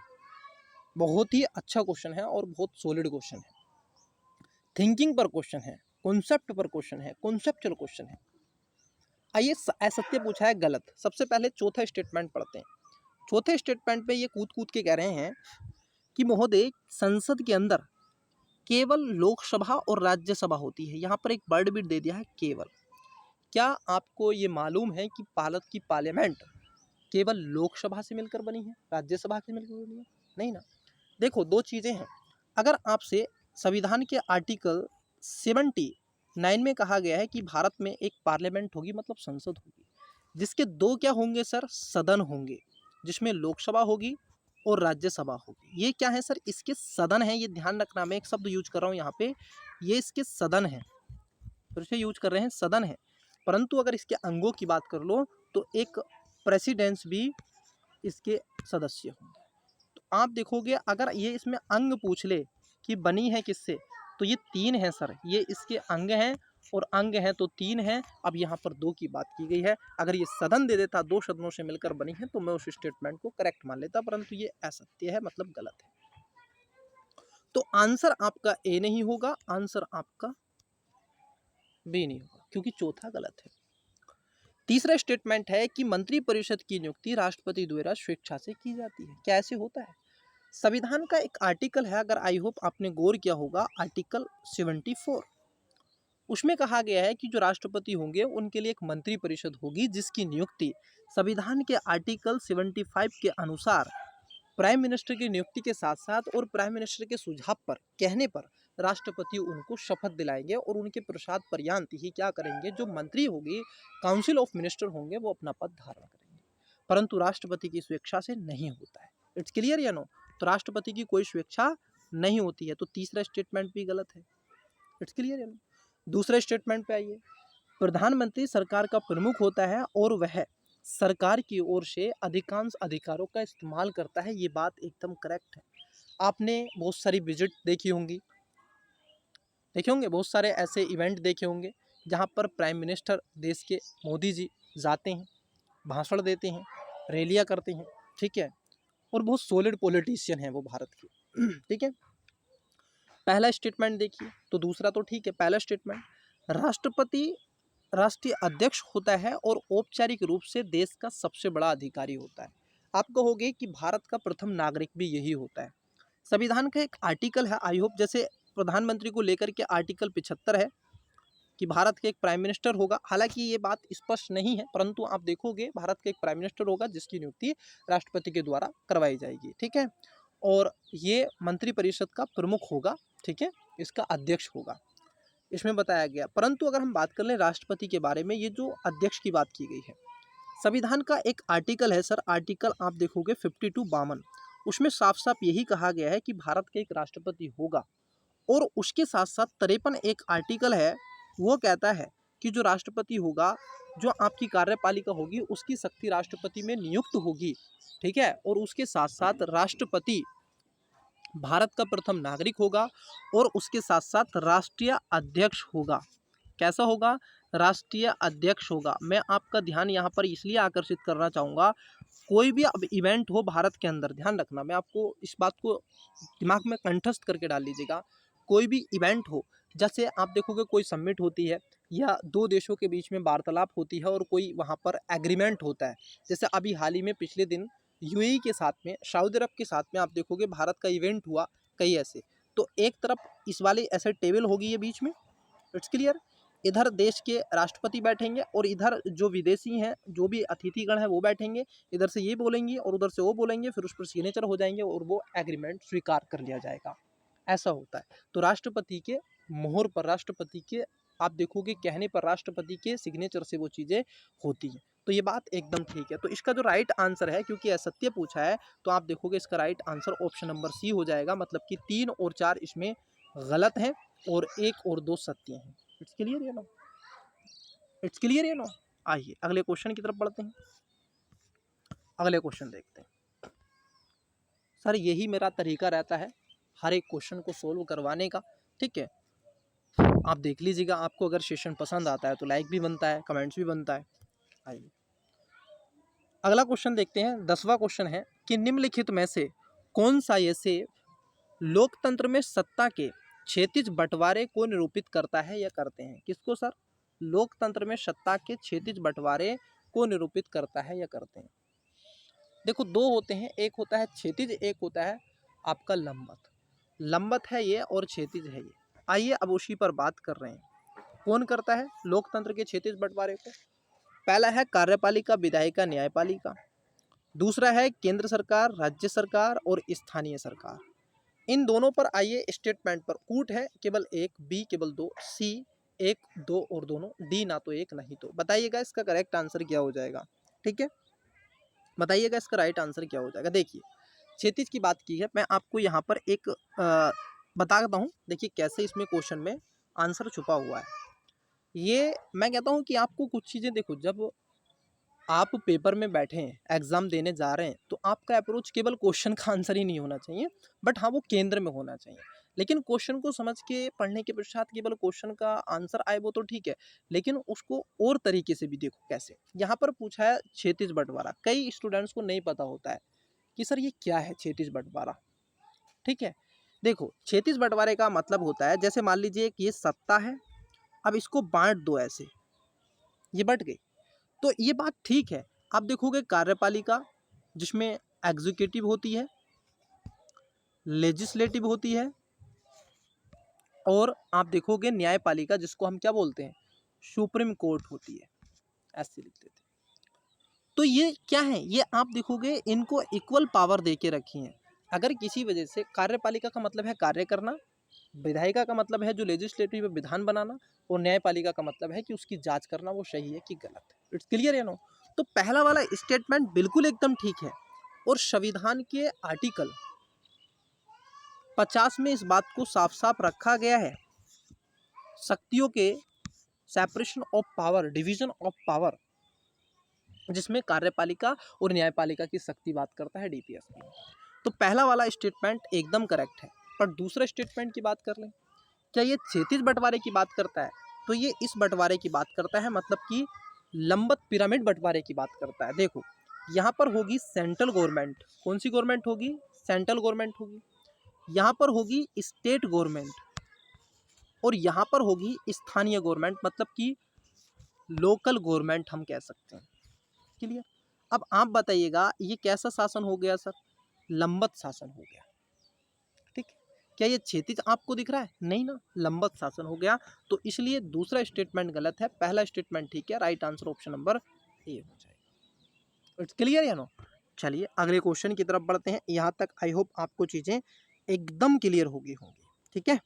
बहुत ही अच्छा क्वेश्चन है और बहुत सॉलिड क्वेश्चन है। थिंकिंग पर क्वेश्चन है, कॉन्सेप्ट पर क्वेश्चन है, कॉन्सेप्चुअल क्वेश्चन है। आइए असत्य पूछा है, गलत। सबसे पहले चौथा स्टेटमेंट पढ़ते हैं। चौथे स्टेटमेंट पे ये कूद कूद के कह रहे हैं कि महोदय, संसद के अंदर केवल लोकसभा और राज्यसभा होती है। यहाँ पर एक वर्ड भी दे दिया है, केवल। क्या आपको ये मालूम है कि भारत की पार्लियामेंट केवल लोकसभा से मिलकर बनी है, राज्यसभा से मिलकर बनी है? नहीं ना। देखो दो चीज़ें हैं। अगर आपसे संविधान के आर्टिकल 79 में कहा गया है कि भारत में एक पार्लियामेंट होगी, मतलब संसद होगी, जिसके दो क्या होंगे सर, सदन होंगे, जिसमें लोकसभा होगी और राज्यसभा होगी। ये क्या है सर, इसके सदन है। ये ध्यान रखना, मैं एक शब्द यूज कर रहा हूँ यहाँ पे, ये इसके सदन है, फिर से यूज कर रहे हैं, सदन है। परंतु अगर इसके अंगों की बात कर लो तो एक प्रेसिडेंट्स भी इसके सदस्य होंगे। तो आप देखोगे अगर ये इसमें अंग पूछ ले कि बनी है किससे, तो ये 3 है सर, ये इसके अंग हैं और अंग हैं तो 3 हैं। अब यहाँ पर 2 की बात की गई है। अगर ये सदन दे देता, 2 सदनों से मिलकर बनी है, तो मैं उस स्टेटमेंट को करेक्ट मान लेता, परंतु ये असत्य है, मतलब गलत है। तो आंसर आपका ए नहीं होगा, आंसर आपका बी नहीं होगा, क्योंकि चौथा गलत है। तीसरा स्टेटमेंट है कि मंत्रिपरिषद की नियुक्ति राष्ट्रपति द्वारा स्वेच्छा से की जाती है। क्या ऐसे होता है? संविधान का एक आर्टिकल है, अगर आई होप आपने गौर किया होगा, आर्टिकल 74। उसमें कहा गया है कि जो राष्ट्रपति होंगे उनके लिए एक मंत्रिपरिषद होगी, जिसकी नियुक्ति संविधान के आर्टिकल 75 के अनुसार प्राइम मिनिस्टर की नियुक्ति के साथ साथ और प्राइम मिनिस्टर के सुझाव पर, कहने पर, राष्ट्रपति उनको शपथ दिलाएंगे और उनके प्रसाद पर्यंत ही क्या करेंगे, जो मंत्री होगी, काउंसिल ऑफ मिनिस्टर होंगे, वो अपना पद धारण करेंगे। परंतु राष्ट्रपति की स्वेच्छा से नहीं होता है। इट्स क्लियर या नो? तो राष्ट्रपति की कोई स्वेच्छा नहीं होती है, तो तीसरा स्टेटमेंट भी गलत है। इट्स क्लियर या नो? दूसरे स्टेटमेंट पे आइए। प्रधानमंत्री सरकार का प्रमुख होता है और वह सरकार की ओर से अधिकांश अधिकारों का इस्तेमाल करता है। ये बात एकदम करेक्ट है। आपने बहुत सारी विजिट देखी होंगी, देखे होंगे, बहुत सारे ऐसे इवेंट देखे होंगे जहाँ पर प्राइम मिनिस्टर देश के मोदी जी जाते हैं, भाषण देते हैं, रैलियाँ करते हैं, ठीक है, और बहुत सॉलिड पॉलिटिशियन है वो भारत के, ठीक है। पहला स्टेटमेंट देखिए, तो दूसरा तो ठीक है। पहला स्टेटमेंट, राष्ट्रपति राष्ट्रीय अध्यक्ष होता है और औपचारिक रूप से देश का सबसे बड़ा अधिकारी होता है। आप कहोगे कि भारत का प्रथम नागरिक भी यही होता है। संविधान का एक आर्टिकल है, आई होप, जैसे प्रधानमंत्री को लेकर के आर्टिकल 75 है कि भारत का एक प्राइम मिनिस्टर होगा। हालांकि ये बात स्पष्ट नहीं है, परंतु आप देखोगे भारत का एक प्राइम मिनिस्टर होगा जिसकी नियुक्ति राष्ट्रपति के द्वारा करवाई जाएगी, ठीक है। और ये मंत्रिपरिषद का प्रमुख होगा, ठीक है, इसका अध्यक्ष होगा, इसमें बताया गया। परंतु अगर हम बात कर लें राष्ट्रपति के बारे में, ये जो अध्यक्ष की बात की गई है, संविधान का एक आर्टिकल है सर, आर्टिकल आप देखोगे 52 उसमें साफ साफ यही कहा गया है कि भारत का एक राष्ट्रपति होगा। और उसके साथ साथ 53 एक आर्टिकल है, वो कहता है कि जो राष्ट्रपति होगा, जो आपकी कार्यपालिका होगी, उसकी शक्ति राष्ट्रपति में नियुक्त होगी, ठीक है। और उसके साथ साथ राष्ट्रपति भारत का प्रथम नागरिक होगा और उसके साथ साथ राष्ट्रीय अध्यक्ष होगा। कैसा होगा? राष्ट्रीय अध्यक्ष होगा। मैं आपका ध्यान यहाँ पर इसलिए आकर्षित करना चाहूँगा, कोई भी अब इवेंट हो भारत के अंदर, ध्यान रखना, मैं आपको इस बात को दिमाग में कंठस्थ करके डाल लीजिएगा। कोई भी इवेंट हो, जैसे आप देखोगे कोई समिट होती है या दो देशों के बीच में वार्तालाप होती है और कोई वहाँ पर एग्रीमेंट होता है, जैसे अभी हाल ही में पिछले दिन यूएई के साथ में, सऊदी अरब के साथ में आप देखोगे भारत का इवेंट हुआ कई ऐसे। तो एक तरफ इस वाली ऐसे टेबल होगी ये बीच में, इट्स क्लियर, इधर देश के राष्ट्रपति बैठेंगे और इधर जो विदेशी हैं, जो भी अतिथिगण हैं वो बैठेंगे, इधर से ये बोलेंगे और उधर से वो बोलेंगे, फिर उस पर सिग्नेचर हो जाएंगे और वो एग्रीमेंट स्वीकार कर लिया जाएगा। ऐसा होता है। तो राष्ट्रपति के मोहर पर, राष्ट्रपति के आप देखोगे कहने पर, राष्ट्रपति के सिग्नेचर से वो चीज़ें होती हैं। तो ये बात एकदम ठीक है। तो इसका जो राइट आंसर है, क्योंकि असत्य पूछा है, तो आप देखोगे इसका right answer option number C हो जाएगा, मतलब कि 3 और 4 इसमें गलत हैं और 1 और 2 सत्य हैं। इट्स क्लियर या नो? इट्स क्लियर या नो? आइए अगले क्वेश्चन की तरफ बढ़ते हैं। अगले क्वेश्चन देखते हैं। सर यही मेरा तरीका रहता है हर एक क्वेश्चन को सोल्व करवाने का, ठीक है। आप देख लीजिएगा, आपको अगर सेशन पसंद आता है तो लाइक भी बनता है, कमेंट्स भी बनता है। आइए अगला क्वेश्चन देखते हैं। 10वां क्वेश्चन है कि निम्नलिखित में से कौन सा ऐसे लोकतंत्र में सत्ता के क्षैतिज बंटवारे को निरूपित करता है या करते हैं? किसको सर? लोकतंत्र में सत्ता के क्षैतिज बंटवारे को निरूपित करता है या करते हैं? देखो दो होते हैं, एक होता है क्षैतिज, एक होता है आपका लंबत। लंबत है ये और क्षैतिज है ये। आइए अब उसी पर बात कर रहे हैं। कौन करता है लोकतंत्र के क्षैतिज बंटवारे को? पहला है कार्यपालिका, विधायिका, न्यायपालिका। दूसरा है केंद्र सरकार, राज्य सरकार और स्थानीय सरकार। इन दोनों पर आइए स्टेटमेंट पर कूट है केवल एक, बी केवल दो, सी एक, दो और दोनों, डी ना तो एक नहीं तो। बताइएगा इसका करेक्ट आंसर क्या हो जाएगा, ठीक है। बताइएगा इसका राइट आंसर क्या हो जाएगा। देखिए क्षैतिज की बात की है, मैं आपको यहाँ पर एक बता देता हूँ। देखिए कैसे इसमें क्वेश्चन में आंसर छुपा हुआ है। ये मैं कहता हूँ कि आपको कुछ चीज़ें देखो, जब आप पेपर में बैठे हैं, एग्जाम देने जा रहे हैं, तो आपका अप्रोच केवल क्वेश्चन का आंसर ही नहीं होना चाहिए, बट हाँ वो केंद्र में होना चाहिए। लेकिन क्वेश्चन को समझ के पढ़ने के पश्चात केवल क्वेश्चन का आंसर आए वो तो ठीक है, लेकिन उसको और तरीके से भी देखो। कैसे यहाँ पर पूछा है क्षैतिज बंटवारा, कई स्टूडेंट्स को नहीं पता होता है कि सर ये क्या है क्षैतिज बंटवारा, ठीक है। देखो क्षैतिज बंटवारे का मतलब होता है, जैसे मान लीजिए कि ये सत्ता है, अब इसको बांट दो, ऐसे ये बंट गई। तो ये बात ठीक है। आप देखोगे कार्यपालिका जिसमें एग्जीक्यूटिव होती है, लेजिस्लेटिव होती है, और आप देखोगे न्यायपालिका जिसको हम क्या बोलते हैं, सुप्रीम कोर्ट होती है, ऐसे लिख देते हैं। तो ये क्या है, ये आप देखोगे इनको इक्वल पावर दे के रखी है। अगर किसी वजह से, कार्यपालिका का मतलब है कार्य करना, विधायिका का मतलब है जो लेजिस्लेटिव विधान बनाना, और न्यायपालिका का मतलब है कि उसकी जांच करना वो सही है कि गलत है। इट्स क्लियर है नो? तो पहला वाला स्टेटमेंट बिल्कुल एकदम ठीक है, और संविधान के आर्टिकल 50 में इस बात को साफ साफ रखा गया है, शक्तियों के separation of power, division of power, जिसमें कार्यपालिका और न्यायपालिका की शक्ति बात करता है डीपीएस की। तो पहला वाला स्टेटमेंट एकदम करेक्ट है। पर दूसरा स्टेटमेंट की बात कर लें, क्या ये क्षैतिज बंटवारे की बात करता है? तो ये इस बंटवारे की बात करता है, मतलब कि लंबत पिरामिड बंटवारे की बात करता है। देखो यहाँ पर होगी सेंट्रल गवर्नमेंट, कौन सी गवर्नमेंट होगी? सेंट्रल गवर्नमेंट होगी। यहाँ पर होगी स्टेट गवर्नमेंट, और यहाँ पर होगी स्थानीय गवर्नमेंट, मतलब कि लोकल गवर्नमेंट हम कह सकते हैं। क्लियर? अब आप बताइएगा ये कैसा शासन हो गया सर? लंबत शासन हो गया, ठीक। क्या ये क्षैतिज आपको दिख रहा है? नहीं ना, लंबत शासन हो गया। तो इसलिए दूसरा स्टेटमेंट गलत है, पहला स्टेटमेंट ठीक है। Right answer option number A हो जाएगा। इट्स क्लियर या नो? चलिए अगले क्वेश्चन की तरफ बढ़ते हैं। यहाँ तक आई होप आपको चीजें एकदम क्लियर होगी होंगी, ठीक है।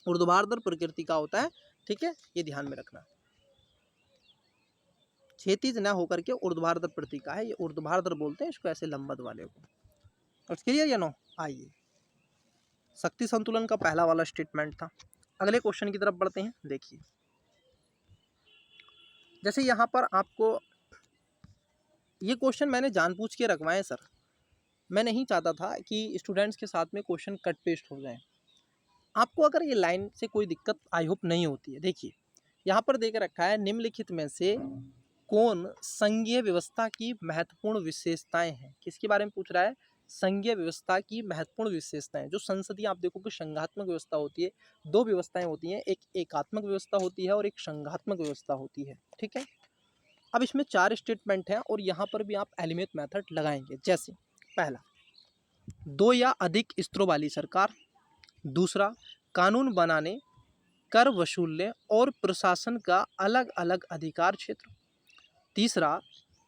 ऊर्ध्वाधर प्रकृति का होता है, ठीक है, ये ध्यान में रखना। क्षैतिज ना होकर के ऊर्ध्वाधर प्रतीका है, ये ऊर्ध्वाधर बोलते हैं इसको, ऐसे लंबत वाले को। इट्स क्लियर या नो? आइए शक्ति संतुलन का पहला वाला स्टेटमेंट था। अगले क्वेश्चन की तरफ बढ़ते हैं। देखिए जैसे यहाँ पर आपको ये क्वेश्चन मैंने जानबूझ के रखवाए सर, मैं नहीं चाहता था कि स्टूडेंट्स के साथ में क्वेश्चन कट पेस्ट हो जाए। आपको अगर ये लाइन से कोई दिक्कत आई होप नहीं होती है। देखिए यहाँ पर देकर रखा है निम्नलिखित में से कौन संघीय व्यवस्था की महत्वपूर्ण विशेषताएं हैं। किसके बारे में पूछ रहा है? संघीय व्यवस्था की महत्वपूर्ण विशेषताएं। जो संसदीय आप देखो कि संघात्मक व्यवस्था होती है, दो व्यवस्थाएं होती हैं, एक एकात्मक व्यवस्था होती है और एक संघात्मक व्यवस्था होती है। ठीक है, अब इसमें 4 स्टेटमेंट हैं और यहाँ पर भी आप एलिमेंट मेथड लगाएंगे। जैसे पहला, 2 या अधिक स्तरों वाली सरकार। दूसरा, कानून बनाने, कर वसूलने और प्रशासन का अलग अलग अधिकार क्षेत्र। तीसरा,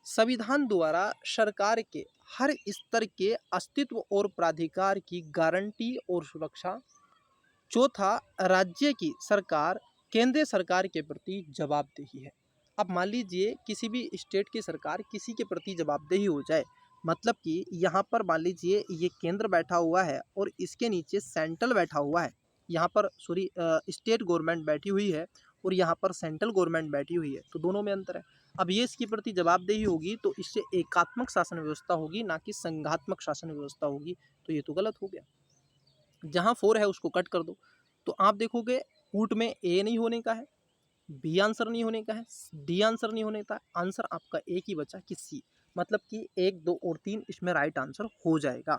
संविधान द्वारा सरकार के हर स्तर के अस्तित्व और प्राधिकार की गारंटी और सुरक्षा। चौथा, राज्य की सरकार केंद्रीय सरकार के प्रति जवाबदेही है। अब मान लीजिए किसी भी स्टेट की सरकार किसी के प्रति जवाबदेही हो जाए, मतलब कि यहाँ पर मान लीजिए ये केंद्र बैठा हुआ है और इसके नीचे सेंट्रल बैठा हुआ है। यहाँ पर स्टेट गवर्नमेंट बैठी हुई है और यहाँ पर सेंट्रल गवर्नमेंट बैठी हुई है, तो दोनों में अंतर है। अब ये इसके प्रति जवाबदेही होगी तो इससे एकात्मक शासन व्यवस्था होगी, ना कि संघात्मक शासन व्यवस्था होगी। तो ये तो गलत हो गया। जहाँ 4 है उसको कट कर दो, तो आप देखोगे कूट में ए नहीं होने का है, बी आंसर नहीं होने का है, डी आंसर नहीं होने का है, आंसर आपका एक ही बचा कि सी। मतलब कि 1, 2 और 3 इसमें राइट आंसर हो जाएगा।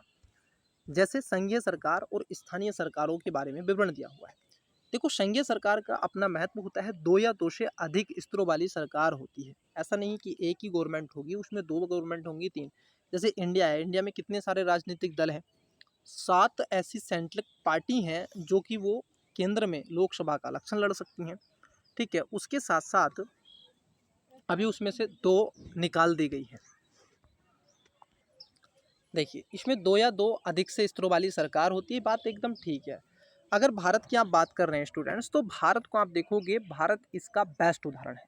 जैसे संघीय सरकार और स्थानीय सरकारों के बारे में विवरण दिया हुआ है। देखो, संघीय सरकार का अपना महत्व होता है, 2 या 2 से अधिक स्तरों वाली सरकार होती है। ऐसा नहीं कि एक ही गवर्नमेंट होगी, उसमें 2 गवर्नमेंट होंगी, 3। जैसे इंडिया है, इंडिया में कितने सारे राजनीतिक दल हैं? 7 ऐसी सेंट्रल पार्टी हैं जो कि वो केंद्र में लोकसभा का इलेक्शन लड़ सकती हैं। ठीक है, उसके साथ साथ अभी उसमें से 2 निकाल दी गई है। देखिए, इसमें 2 या 2 अधिक से स्तरों वाली सरकार होती है, बात एकदम ठीक है। अगर भारत की आप बात कर रहे हैं स्टूडेंट्स, तो भारत को आप देखोगे, भारत इसका बेस्ट उदाहरण है।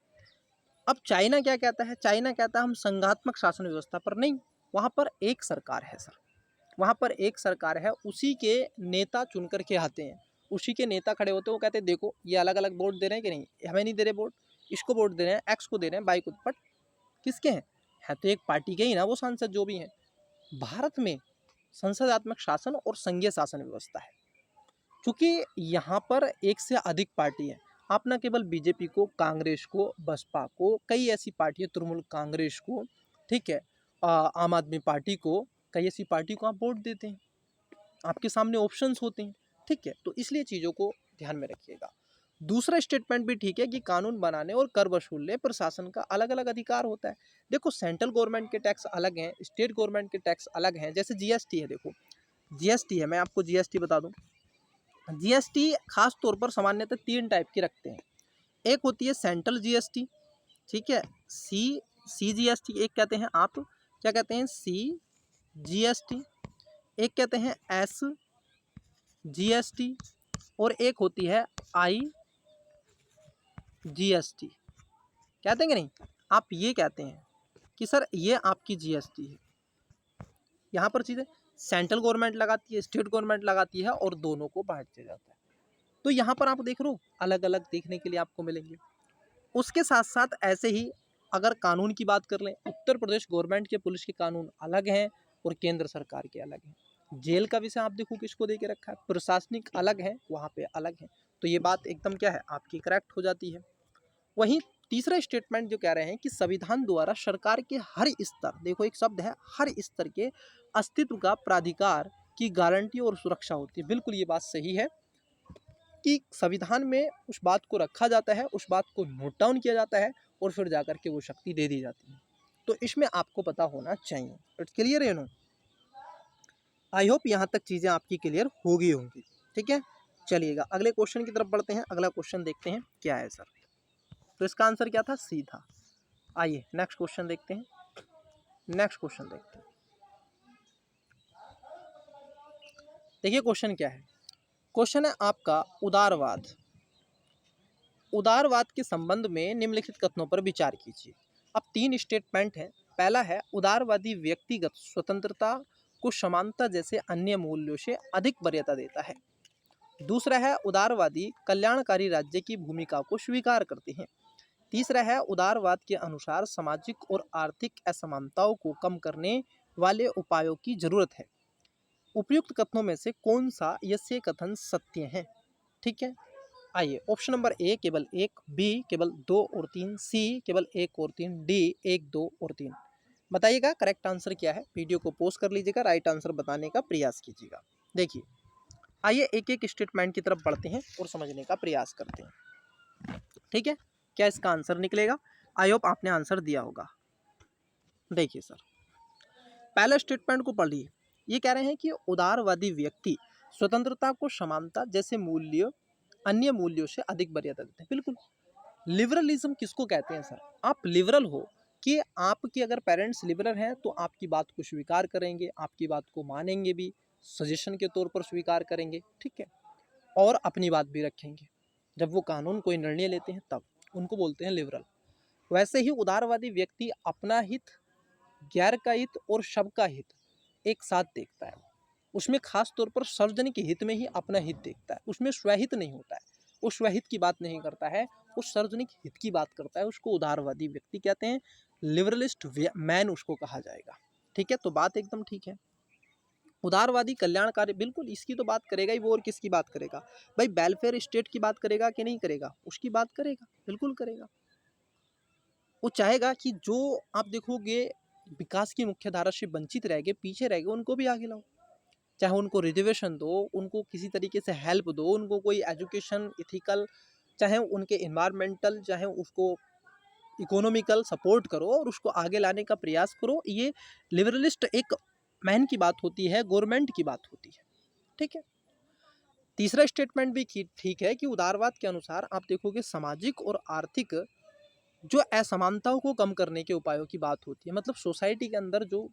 अब चाइना क्या कहता है? चाइना कहता है हम संघात्मक शासन व्यवस्था पर नहीं, वहाँ पर एक सरकार है सर, वहाँ पर एक सरकार है, उसी के नेता चुन कर के आते हैं, उसी के नेता खड़े होते हैं, वो कहते हैं देखो ये अलग अलग वोट दे रहे हैं कि नहीं, हमें नहीं दे रहे वोट, इसको वोट दे रहे हैं, एक्स को दे रहे हैं, वाई को, बट किसके हैं? है तो एक पार्टी के ही ना वो सांसद जो भी हैं। भारत में संसदात्मक शासन और संघीय शासन व्यवस्था है, क्योंकि यहाँ पर एक से अधिक पार्टी है। आप ना केवल बीजेपी को, कांग्रेस को, बसपा को, कई ऐसी पार्टियाँ, तृणमूल कांग्रेस को, ठीक है, आम आदमी पार्टी को, कई ऐसी पार्टी को आप वोट देते हैं, आपके सामने ऑप्शंस होते हैं। ठीक है, तो इसलिए चीज़ों को ध्यान में रखिएगा। दूसरा स्टेटमेंट भी ठीक है कि कानून बनाने और कर वसूलने प्रशासन का अलग अलग अधिकार होता है। देखो, सेंट्रल गवर्नमेंट के टैक्स अलग हैं, स्टेट गवर्नमेंट के टैक्स अलग हैं। जैसे जीएसटी है, देखो जीएसटी है, मैं आपको जीएसटी बता दूं। जीएसटी खास तौर पर सामान्यतः 3 टाइप की रखते हैं। एक होती है सेंट्रल जीएसटी, ठीक है, सी जीएसटी एक कहते हैं, आप क्या कहते हैं, सी जीएसटी, एक कहते हैं एस जीएसटी, और एक होती है आई जीएसटी। कहते हैं कि नहीं? आप ये कहते हैं कि सर ये आपकी जीएसटी है। यहाँ पर चीज़ें सेंट्रल गवर्नमेंट लगाती है, स्टेट गवर्नमेंट लगाती है और दोनों को बांट दिया जाता है। तो यहाँ पर आप देख रहे हो, अलग अलग देखने के लिए आपको मिलेंगे। उसके साथ साथ ऐसे ही अगर कानून की बात कर लें, उत्तर प्रदेश गवर्नमेंट के पुलिस के कानून अलग हैं और केंद्र सरकार के अलग हैं। जेल का विषय आप देखो किसको दे के रखा है, प्रशासनिक अलग है, वहाँ पे अलग है। तो ये बात एकदम क्या है, आपकी करेक्ट हो जाती है। वहीं तीसरा स्टेटमेंट जो कह रहे हैं कि संविधान द्वारा सरकार के हर स्तर, देखो एक शब्द है, हर स्तर के अस्तित्व का प्राधिकार की गारंटी और सुरक्षा होती है। बिल्कुल ये बात सही है कि संविधान में उस बात को रखा जाता है, उस बात को नोट डाउन किया जाता है और फिर जाकर के वो शक्ति दे दी जाती है। तो इसमें आपको पता होना चाहिए। इट्स क्लियर है नो? आई होप यहाँ तक चीज़ें आपकी क्लियर हो गई होंगी। ठीक है, चलिएगा अगले क्वेश्चन की तरफ बढ़ते हैं। अगला क्वेश्चन देखते हैं क्या है सर। तो इसका आंसर क्या था? सी था। आइए नेक्स्ट क्वेश्चन देखते हैं। नेक्स्ट क्वेश्चन देखते हैं। देखिए क्वेश्चन क्या है। क्वेश्चन है आपका उदारवाद। उदारवाद के संबंध में निम्नलिखित कथनों पर विचार कीजिए। अब 3 स्टेटमेंट हैं। पहला है उदारवादी व्यक्तिगत स्वतंत्रता को समानता जैसे अन्य मूल्यों से अधिक वरीयता देता है। दूसरा है उदारवादी कल्याणकारी राज्य की भूमिका को स्वीकार करते हैं। तीसरा है उदारवाद के अनुसार सामाजिक और आर्थिक असमानताओं को कम करने वाले उपायों की जरूरत है। उपयुक्त कथनों में से कौन सा ये कथन सत्य है? ठीक है, आइए, ऑप्शन नंबर ए केवल 1, बी केवल 2 और 3, सी केवल 1 और 3, डी 1, 2 और 3। बताइएगा करेक्ट आंसर क्या है। वीडियो को पॉज कर लीजिएगा, राइट आंसर बताने का प्रयास कीजिएगा। देखिए, आइए एक एक स्टेटमेंट की तरफ बढ़ते हैं और समझने का प्रयास करते हैं। ठीक है, क्या इसका आंसर निकलेगा? आई होप आपने आंसर दिया होगा। देखिए सर, पहले स्टेटमेंट को पढ़िए। ये कह रहे हैं कि उदारवादी व्यक्ति स्वतंत्रता को समानता जैसे मूल्य अन्य मूल्यों से अधिक मर्यादा देते हैं। बिल्कुल, लिबरलिज्म किसको कहते हैं सर? आप लिबरल हो कि आपके अगर पेरेंट्स लिबरल हैं तो आपकी बात को स्वीकार करेंगे, आपकी बात को मानेंगे भी, सजेशन के तौर पर स्वीकार करेंगे, ठीक है, और अपनी बात भी रखेंगे। जब वो कानून कोई निर्णय लेते हैं तब उनको बोलते हैं लिबरल। वैसे ही उदारवादी व्यक्ति अपना हित, गैर का हित और सबका हित एक साथ देखता है। उसमें खास तौर पर सार्वजनिक हित में ही अपना हित देखता है, उसमें स्वहित नहीं होता है, वो स्वहित की बात नहीं करता है, वो सार्वजनिक हित की बात करता है। उसको उदारवादी व्यक्ति कहते हैं, लिबरलिस्ट मैन उसको कहा जाएगा। ठीक है, तो बात एकदम ठीक है। उदारवादी कल्याणकारी, बिल्कुल इसकी तो बात करेगा ही वो, और किसकी बात करेगा भाई? वेलफेयर स्टेट की बात करेगा कि नहीं करेगा? उसकी बात करेगा, बिल्कुल करेगा। वो चाहेगा कि जो आप देखोगे विकास की मुख्य धारा से वंचित रह गए, पीछे रह गए, उनको भी आगे लाओ। चाहे उनको रिजर्वेशन दो, उनको किसी तरीके से हेल्प दो, उनको कोई एजुकेशन, इथिकल, चाहे उनके इन्वायरमेंटल, चाहे उसको इकोनॉमिकल सपोर्ट करो और उसको आगे लाने का प्रयास करो। ये लिबरलिस्ट एक मैन की बात होती है, गवर्नमेंट की बात होती है। ठीक है, तीसरा स्टेटमेंट भी ठीक है कि उदारवाद के अनुसार आप देखोगे सामाजिक और आर्थिक जो असमानताओं को कम करने के उपायों की बात होती है। मतलब सोसाइटी के अंदर जो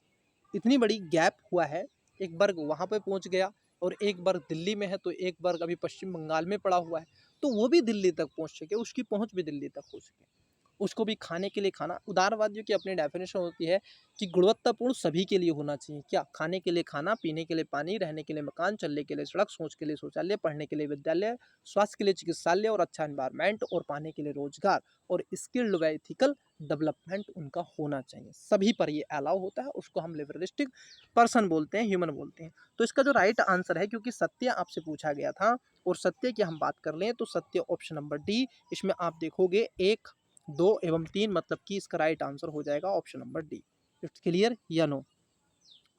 इतनी बड़ी गैप हुआ है, एक वर्ग वहाँ पे पहुँच गया और एक वर्ग दिल्ली में है, तो एक वर्ग अभी पश्चिम बंगाल में पड़ा हुआ है, तो वो भी दिल्ली तक पहुँच सके, उसकी पहुँच भी दिल्ली तक हो सके, उसको भी खाने के लिए खाना। उदारवादियों की अपनी डेफिनेशन होती है कि गुणवत्तापूर्ण सभी के लिए होना चाहिए। क्या? खाने के लिए खाना, पीने के लिए पानी, रहने के लिए मकान, चलने के लिए सड़क, सोच के लिए शौचालय, पढ़ने के लिए विद्यालय, स्वास्थ्य के लिए चिकित्सालय और अच्छा एनवायरनमेंट, और पाने के लिए रोजगार, और स्किल्ड व एथिकल डेवलपमेंट उनका होना चाहिए। सभी पर ये अलाउ होता है, उसको हम लिबरलिस्टिक पर्सन बोलते हैं, ह्यूमन बोलते हैं। तो इसका जो राइट आंसर है, क्योंकि सत्य आपसे पूछा गया था और सत्य की हम बात कर लें तो सत्य ऑप्शन नंबर डी। इसमें आप देखोगे 1, 2 एवं 3, मतलब कि इसका राइट आंसर हो जाएगा option number D. It's clear या नो?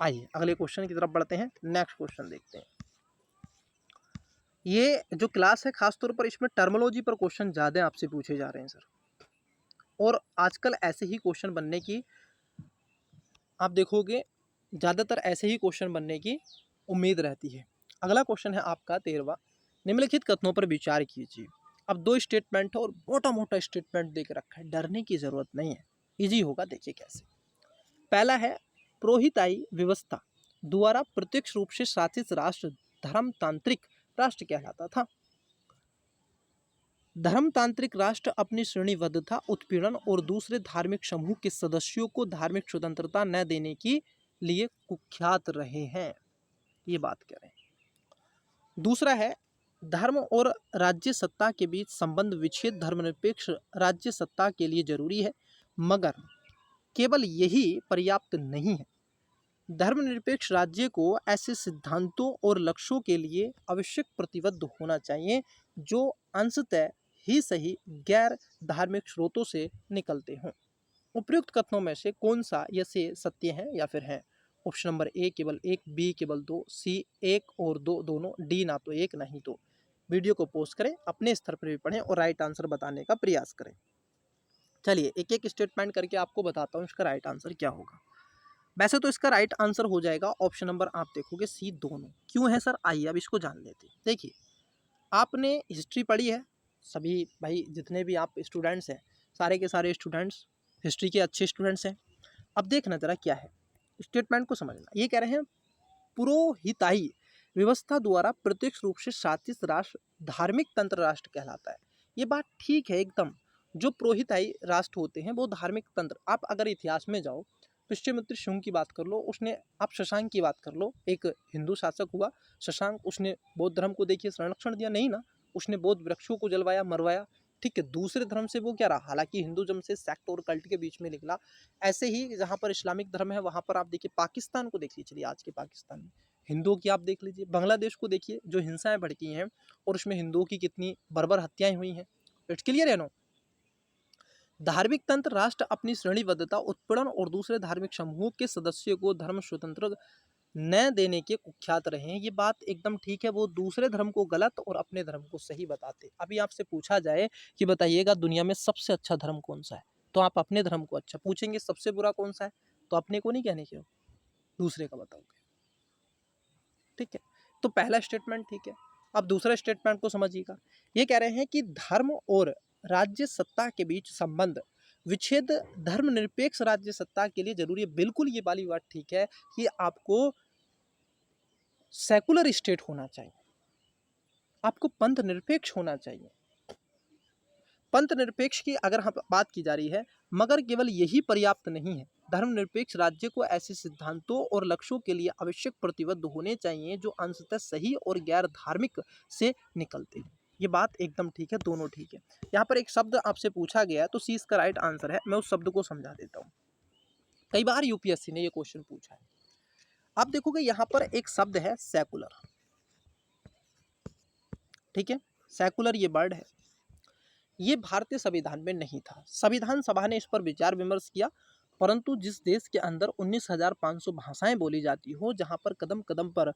आइए अगले क्वेश्चन की तरफ बढ़ते हैं। नेक्स्ट क्वेश्चन देखते हैं। ये जो क्लास है खासतौर पर इसमें टर्मोलॉजी पर क्वेश्चन ज़्यादा आपसे पूछे जा रहे हैं सर, और आजकल ऐसे ही क्वेश्चन बनने की आप देखोगे, ज़्यादातर ऐसे ही क्वेश्चन बनने की उम्मीद रहती है। अगला क्वेश्चन है आपका 13वां। निम्नलिखित कथनों पर विचार कीजिए। अब 2 स्टेटमेंट है और मोटा मोटा स्टेटमेंट देख रखा है, डरने की ज़रूरत नहीं है, इजी होगा। देखिए कैसे। पहला है, पुरोहिताई व्यवस्था द्वारा प्रत्यक्ष रूप से शासित राष्ट्र धर्मतांत्रिक राष्ट्र कहलाता था। धर्मतांत्रिक राष्ट्र अपनी श्रेणीबद्धता, उत्पीड़न और दूसरे धार्मिक समूह के सदस्यों को धार्मिक स्वतंत्रता न देने के लिए कुख्यात रहे हैं, ये बात कह रहे हैं। दूसरा है, धर्म और राज्य सत्ता के बीच संबंध विच्छेद धर्मनिरपेक्ष राज्य सत्ता के लिए जरूरी है, मगर केवल यही पर्याप्त नहीं है। धर्मनिरपेक्ष राज्य को ऐसे सिद्धांतों और लक्ष्यों के लिए आवश्यक प्रतिबद्ध होना चाहिए जो अंशतः ही सही गैर धार्मिक स्रोतों से निकलते हों। उपयुक्त कथनों में से कौन सा ये से सत्य है या फिर है? ऑप्शन नंबर ए केवल 1, बी केवल 2, सी 1 और 2 दोनों, डी ना तो 1 नहीं तो। वीडियो को पोस्ट करें, अपने स्तर पर भी पढ़ें और राइट आंसर बताने का प्रयास करें। चलिए एक एक स्टेटमेंट करके आपको बताता हूँ इसका राइट आंसर क्या होगा। वैसे तो इसका राइट आंसर हो जाएगा ऑप्शन नंबर, आप देखोगे सी दोनों। क्यों है सर? आइए अब इसको जान लेते हैं। देखिए, आपने हिस्ट्री पढ़ी है, सभी भाई जितने भी आप स्टूडेंट्स हैं, सारे के सारे स्टूडेंट्स हिस्ट्री के अच्छे स्टूडेंट्स हैं। अब देखना जरा क्या है, स्टेटमेंट को समझना। ये कह रहे हैं पुरोहिताई व्यवस्था द्वारा प्रत्यक्ष रूप से शासित राष्ट्र धार्मिक तंत्र राष्ट्र कहलाता है। ये बात ठीक है एकदम। जो पुरोहिताई राष्ट्र होते हैं वो धार्मिक तंत्र, आप अगर इतिहास में जाओ, पुष्यमित्र शुंग की बात कर लो, उसने, आप शशांक की बात कर लो, एक हिंदू शासक हुआ शशांक, उसने बौद्ध धर्म को देखिए संरक्षण दिया नहीं ना, उसने बौद्ध वृक्षों को जलवाया, मरवाया। ठीक है, दूसरे धर्म से वो क्या रहा, हालांकि हिंदुज्म से सेक्ट और कल्ट के बीच में निकला। ऐसे ही जहाँ पर इस्लामिक धर्म है वहाँ पर आप देखिए, पाकिस्तान को देख लीजिए, आज के पाकिस्तान में हिंदुओं की आप देख लीजिए, बांग्लादेश को देखिए जो हिंसाएं भड़की हैं और उसमें हिंदुओं की कितनी बर्बर हत्याएं हुई हैं। इट्स क्लियर है नो। धार्मिक तंत्र राष्ट्र अपनी श्रेणीबद्धता, उत्पीड़न और दूसरे धार्मिक समूहों के सदस्यों को धर्म स्वतंत्र न देने के कुख्यात रहे हैं। ये बात एकदम ठीक है, वो दूसरे धर्म को गलत और अपने धर्म को सही बताते। अभी आपसे पूछा जाए कि बताइएगा दुनिया में सबसे अच्छा धर्म कौन सा है, तो आप अपने धर्म को अच्छा पूछेंगे, सबसे बुरा कौन सा है तो अपने को नहीं कहने के, दूसरे का बताओगे। ठीक है, तो पहला स्टेटमेंट ठीक है। अब दूसरा स्टेटमेंट को समझिएगा। ये कह रहे हैं कि धर्म और राज्य सत्ता के बीच संबंध विच्छेद धर्मनिरपेक्ष राज्य सत्ता के लिए जरूरी है। बिल्कुल ये वाली बात ठीक है कि आपको सेकुलर स्टेट होना चाहिए, आपको पंथ निरपेक्ष होना चाहिए। पंथ निरपेक्ष की अगर हम बात की जा रही है, मगर केवल यही पर्याप्त नहीं है। धर्मनिरपेक्ष राज्य को ऐसे सिद्धांतों और लक्ष्यों के लिए आवश्यक प्रतिबद्ध होने चाहिए जो अंशतः सही और गैर धार्मिक से निकलते हैं। ये बात एकदम ठीक है, दोनों ठीक है। यहाँ पर एक शब्द आपसे पूछा गया है तो सी इसका राइट आंसर है। मैं उस शब्द को समझा देता हूँ। कई बार यूपीएससी ने ये क्वेश्चन पूछा है। आप देखोगे यहाँ पर एक शब्द है सेकुलर। ठीक है, सेकुलर ये वर्ड है, ये भारतीय संविधान में नहीं था। संविधान सभा ने इस पर विचार विमर्श किया, परंतु जिस देश के अंदर 19,500 भाषाएं बोली जाती हो, जहां पर कदम कदम पर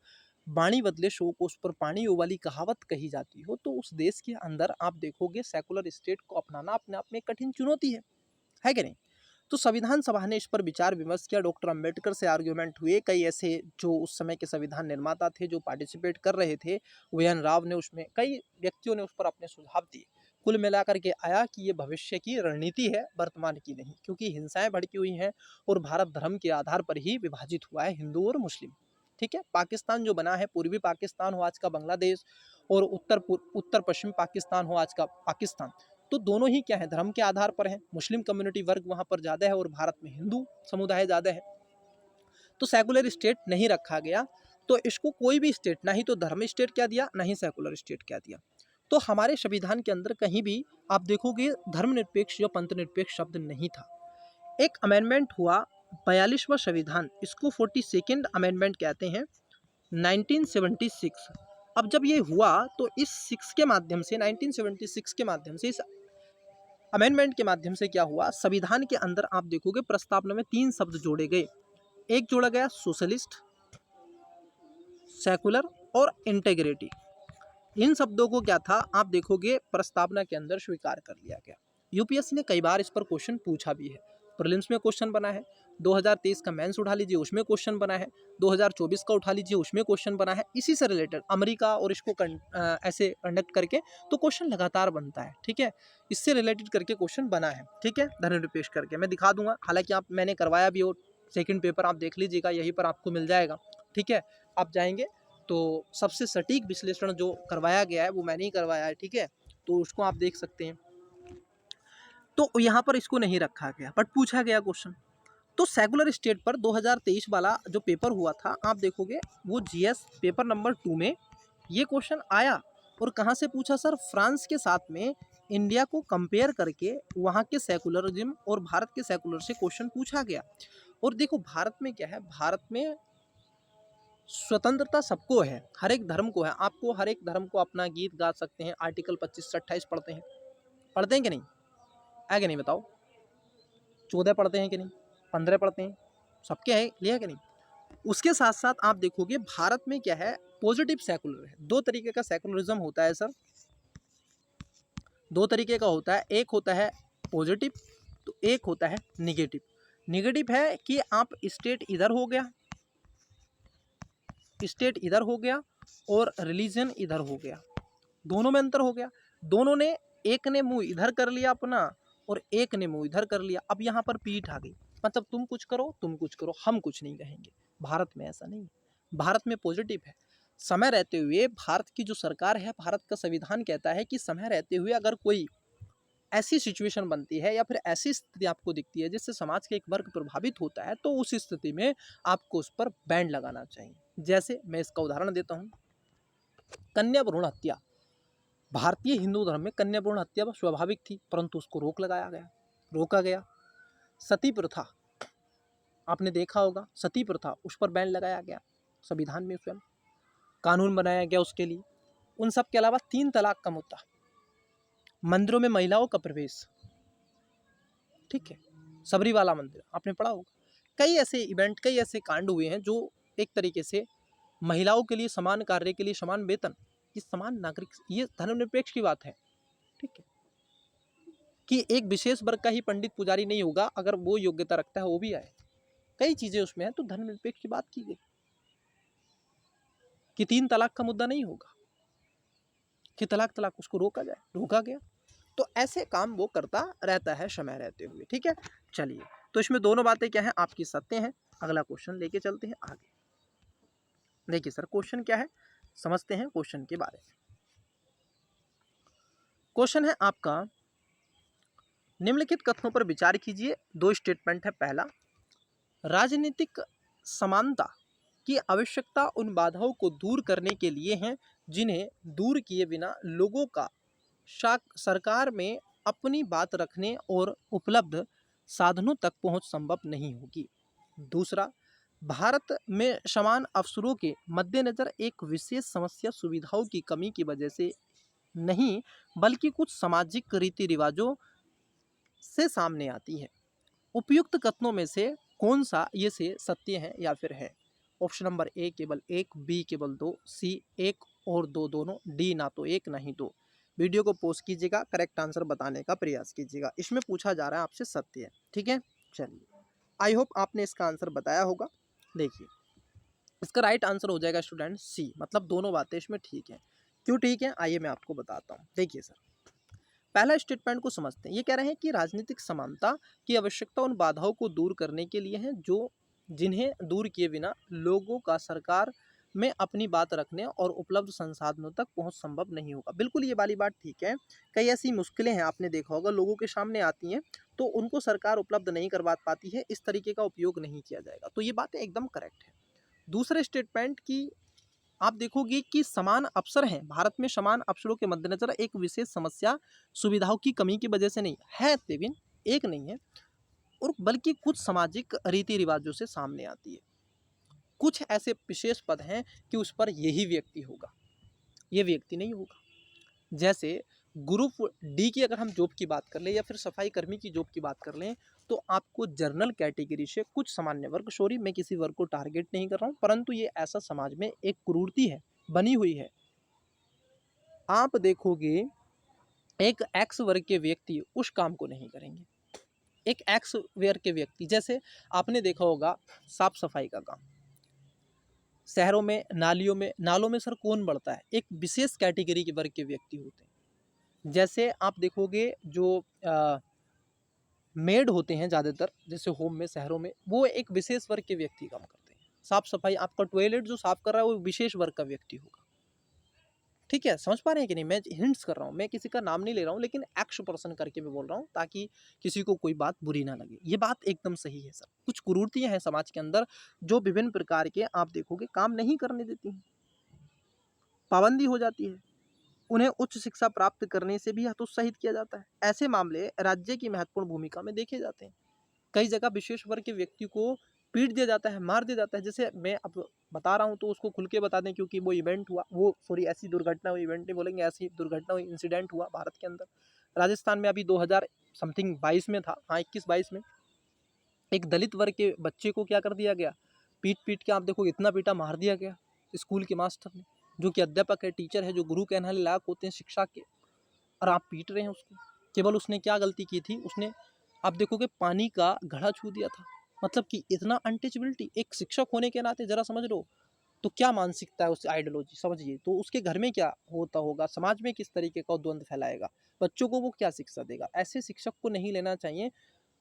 बाणी बदले सो कोस पर पानी वो वाली कहावत कही जाती हो, तो उस देश के अंदर आप देखोगे सेकुलर स्टेट को अपनाना अपने आप में कठिन चुनौती है कि नहीं। तो संविधान सभा ने इस पर विचार विमर्श किया। डॉक्टर अंबेडकर से आर्ग्यूमेंट हुए, कई ऐसे जो उस समय के संविधान निर्माता थे जो पार्टिसिपेट कर रहे थे, वीएन राव ने, उसमें कई व्यक्तियों ने उस पर अपने सुझाव दिए। कुल मिलाकर के आया कि ये भविष्य की रणनीति है, वर्तमान की नहीं, क्योंकि हिंसाएं भड़की हुई हैं और भारत धर्म के आधार पर ही विभाजित हुआ है, हिंदू और मुस्लिम। ठीक है, पाकिस्तान जो बना है, पूर्वी पाकिस्तान हो आज का बांग्लादेश, और उत्तर पश्चिम पाकिस्तान हो आज का पाकिस्तान, तो दोनों ही क्या है, धर्म के आधार पर है। मुस्लिम कम्युनिटी वर्ग वहाँ पर ज़्यादा है और भारत में हिंदू समुदाय ज़्यादा है, तो सेकुलर स्टेट नहीं रखा गया। तो इसको कोई भी स्टेट, ना ही तो धर्म स्टेट क्या दिया, ना ही सेकुलर स्टेट क्या दिया। तो हमारे संविधान के अंदर कहीं भी आप देखोगे धर्मनिरपेक्ष या पंथ निरपेक्ष शब्द नहीं था। एक अमेंडमेंट हुआ 42वां संविधान, इसको 42nd अमेंडमेंट कहते हैं, 1976। अब जब ये हुआ तो इस 6 के माध्यम से, 1976 के माध्यम से, इस अमेंडमेंट के माध्यम से क्या हुआ, संविधान के अंदर आप देखोगे प्रस्तावना में 3 शब्द जोड़े गए। एक जोड़ा गया सोशलिस्ट, सेकुलर और इंटेग्रिटी। इन शब्दों को क्या था, आप देखोगे प्रस्तावना के अंदर स्वीकार कर लिया गया। यूपीएससी ने कई बार इस पर क्वेश्चन पूछा भी है। प्रीलिम्स में क्वेश्चन बना है, 2023 का मेंस उठा लीजिए उसमें क्वेश्चन बना है, 2024 का उठा लीजिए उसमें क्वेश्चन बना है। इसी से रिलेटेड अमेरिका और इसको ऐसे कंडक्ट करके तो क्वेश्चन लगातार बनता है। ठीक है, इससे रिलेटेड करके क्वेश्चन बना है। ठीक है, धर्मनिरपेक्ष करके मैं दिखा दूंगा, हालांकि आप मैंने करवाया भी, और सेकेंड पेपर आप देख लीजिएगा, यहीं पर आपको मिल जाएगा। ठीक है, आप जाएंगे तो सबसे सटीक विश्लेषण जो करवाया गया है वो मैंने ही करवाया है। ठीक है, तो उसको आप देख सकते हैं। तो यहाँ पर इसको नहीं रखा गया, बट पूछा गया क्वेश्चन। तो सेकुलर स्टेट पर 2023 वाला जो पेपर हुआ था, आप देखोगे वो जीएस पेपर नंबर 2 में ये क्वेश्चन आया। और कहाँ से पूछा सर, फ्रांस के साथ में इंडिया को कंपेयर करके वहाँ के सेकुलरिज्म और भारत के सेकुलर से क्वेश्चन पूछा गया। और देखो भारत में क्या है, भारत में स्वतंत्रता सबको है, हर एक धर्म को है। आपको हर एक धर्म को अपना गीत गा सकते हैं। आर्टिकल 25 से 28 पढ़ते हैं कि नहीं, है कि नहीं बताओ, 14 पढ़ते हैं कि नहीं, 15 पढ़ते हैं, सबके है, लिया कि नहीं। उसके साथ साथ आप देखोगे भारत में क्या है, पॉजिटिव सेकुलर है। 2 तरीके का सेकुलरिज्म होता है सर, 2 तरीके का होता है। एक होता है पॉजिटिव, तो एक होता है निगेटिव। निगेटिव है कि आप स्टेट इधर हो गया, स्टेट इधर हो गया और रिलीजन इधर हो गया, दोनों में अंतर हो गया। दोनों ने, एक ने मुंह इधर कर लिया अपना और एक ने मुंह इधर कर लिया। अब यहाँ पर पीठ आ गई, मतलब तुम कुछ करो, तुम कुछ करो, हम कुछ नहीं कहेंगे। भारत में ऐसा नहीं है, भारत में पॉजिटिव है। समय रहते हुए भारत की जो सरकार है, भारत का संविधान कहता है कि समय रहते हुए अगर कोई ऐसी सिचुएशन बनती है या फिर ऐसी स्थिति आपको दिखती है जिससे समाज का एक वर्ग प्रभावित होता है, तो उस स्थिति में आपको उस पर बैन लगाना चाहिए। जैसे मैं इसका उदाहरण देता हूँ, कन्या भ्रूण हत्या। भारतीय हिंदू धर्म में कन्या भ्रूण हत्या स्वाभाविक थी, परंतु उसको रोका गया। सती प्रथा आपने देखा होगा, सती प्रथा, उस पर बैन लगाया गया। संविधान में स्वयं कानून बनाया गया उसके लिए। उन सब के अलावा 3 तलाक का मुद्दा, मंदिरों में महिलाओं का प्रवेश, ठीक है, सबरीवाला मंदिर आपने पढ़ा होगा। कई ऐसे इवेंट, कई ऐसे कांड हुए हैं जो एक तरीके से महिलाओं के लिए समान कार्य के लिए समान वेतन, ये समान नागरिक, ये धर्मनिरपेक्ष की बात है, ठीक है, कि एक विशेष वर्ग का ही पंडित पुजारी नहीं होगा, अगर वो योग्यता रखता है वो भी आए, कई चीजें उसमें है। तो धर्मनिरपेक्ष की बात की गई कि 3 तलाक का मुद्दा नहीं होगा, कि तलाक उसको रोका जाए, रोका गया। तो ऐसे काम वो करता रहता है समय रहते हुए, ठीक है। चलिए, तो इसमें दोनों बातें क्या है, आपकी सत्य हैं। अगला क्वेश्चन लेके चलते हैं आगे। देखिए सर, क्वेश्चन क्या है, समझते हैं क्वेश्चन के बारे में। क्वेश्चन है आपका, निम्नलिखित कथनों पर विचार कीजिए। 2 स्टेटमेंट है। पहला, राजनीतिक समानता की आवश्यकता उन बाधाओं को दूर करने के लिए है जिन्हें दूर किए बिना लोगों का सरकार में अपनी बात रखने और उपलब्ध साधनों तक पहुंच संभव नहीं होगी। दूसरा, भारत में समान अवसरों के मद्देनजर एक विशेष समस्या सुविधाओं की कमी की वजह से नहीं, बल्कि कुछ सामाजिक रीति रिवाजों से सामने आती है। उपयुक्त कथनों में से कौन सा ये से सत्य है या फिर है? ऑप्शन नंबर ए केवल 1, बी केवल 2, सी 1 और 2 दोनों, डी ना तो 1 ना ही 2। वीडियो को पॉज कीजिएगा, करेक्ट आंसर बताने का प्रयास कीजिएगा। इसमें पूछा जा रहा है आपसे सत्य है, ठीक है। चलिए, आई होप आपने इसका आंसर बताया होगा। देखिए, इसका राइट आंसर हो जाएगा स्टूडेंट सी, मतलब दोनों बातें इसमें ठीक है। क्यों ठीक है, आइए मैं आपको बताता हूँ। देखिए सर, पहला स्टेटमेंट को समझते हैं। ये कह रहे हैं कि राजनीतिक समानता की आवश्यकता उन बाधाओं को दूर करने के लिए है जो जिन्हें दूर किए बिना लोगों का सरकार में अपनी बात रखने और उपलब्ध संसाधनों तक पहुंच संभव नहीं होगा। बिल्कुल ये वाली बात ठीक है। कई ऐसी मुश्किलें हैं, आपने देखा होगा, लोगों के सामने आती हैं तो उनको सरकार उपलब्ध नहीं करवा पाती है, इस तरीके का उपयोग नहीं किया जाएगा। तो ये बातें एकदम करेक्ट है। दूसरे स्टेटमेंट की आप देखोगे कि समान अवसर हैं, भारत में समान अवसरों के मद्देनजर एक विशेष समस्या सुविधाओं की कमी की वजह से नहीं है, लेकिन एक नहीं है, और बल्कि कुछ सामाजिक रीति रिवाजों से सामने आती है। कुछ ऐसे विशेष पद हैं कि उस पर यही व्यक्ति होगा, ये व्यक्ति नहीं होगा। जैसे ग्रुप डी की अगर हम जॉब की बात कर लें या फिर सफाई कर्मी की जॉब की बात कर लें, तो आपको जनरल कैटेगरी से कुछ सामान्य वर्ग, सॉरी मैं किसी वर्ग को टारगेट नहीं कर रहा हूँ, परंतु ये ऐसा समाज में एक कुरूरती है, बनी हुई है। आप देखोगे एक एक्स वर्ग के व्यक्ति उस काम को नहीं करेंगे। एक एक्स वर्ग के व्यक्ति, जैसे आपने देखा होगा साफ सफाई का काम, शहरों में नालियों में, नालों में सर कौन बढ़ता है? एक विशेष कैटेगरी के वर्ग के व्यक्ति होते हैं। जैसे आप देखोगे जो मेड होते हैं ज़्यादातर, जैसे होम में, शहरों में, वो एक विशेष वर्ग के व्यक्ति काम करते हैं। साफ सफाई, आपका टॉयलेट जो साफ कर रहा है वो विशेष वर्ग का व्यक्ति होगा, ठीक है। समझ पा रहे हैं कि नहीं? मैं हिंट्स कर रहा हूँ, मैं किसी का नाम नहीं ले रहा हूँ, लेकिन एक्स पर्सन करके मैं बोल रहा हूँ ताकि किसी को कोई बात बुरी ना लगे। ये बात एकदम सही है सर। कुछ कुरीतियाँ हैं समाज के अंदर जो विभिन्न प्रकार के आप देखोगे काम नहीं करने देती हैं, पाबंदी हो जाती है, उन्हें उच्च शिक्षा प्राप्त करने से भी हतोत्साहित किया जाता है। ऐसे मामले राज्य की महत्वपूर्ण भूमिका में देखे जाते हैं। कई जगह विशेष वर्ग के व्यक्ति को पीट दिया जाता है, मार दिया जाता है। जैसे मैं अब बता रहा हूँ तो उसको खुल के बता दें, क्योंकि वो इवेंट हुआ, वो सॉरी ऐसी दुर्घटना हुई, इवेंट नहीं बोलेंगे, ऐसी दुर्घटना हुई, इंसिडेंट हुआ भारत के अंदर, राजस्थान में, अभी 2000 समथिंग 22 में था, हाँ 21-22 में, एक दलित वर्ग के बच्चे को क्या कर दिया गया, पीट पीट के, आप देखो इतना पीटा, मार दिया गया स्कूल के मास्टर ने, जो कि अध्यापक है, टीचर है, जो गुरु कहने लायक होते हैं शिक्षा के, और आप पीट रहे हैं उसको। केवल उसने क्या गलती की थी, उसने, आप देखोगे पानी का घड़ा छू दिया था। मतलब कि इतना अनटचेबिलिटी, एक शिक्षक होने के नाते जरा समझ लो तो क्या मानसिकता है, उससे आइडियोलॉजी समझिए, तो उसके घर में क्या होता होगा, समाज में किस तरीके का द्वंद्व फैलाएगा, बच्चों को वो क्या शिक्षा देगा। ऐसे शिक्षक को नहीं लेना चाहिए।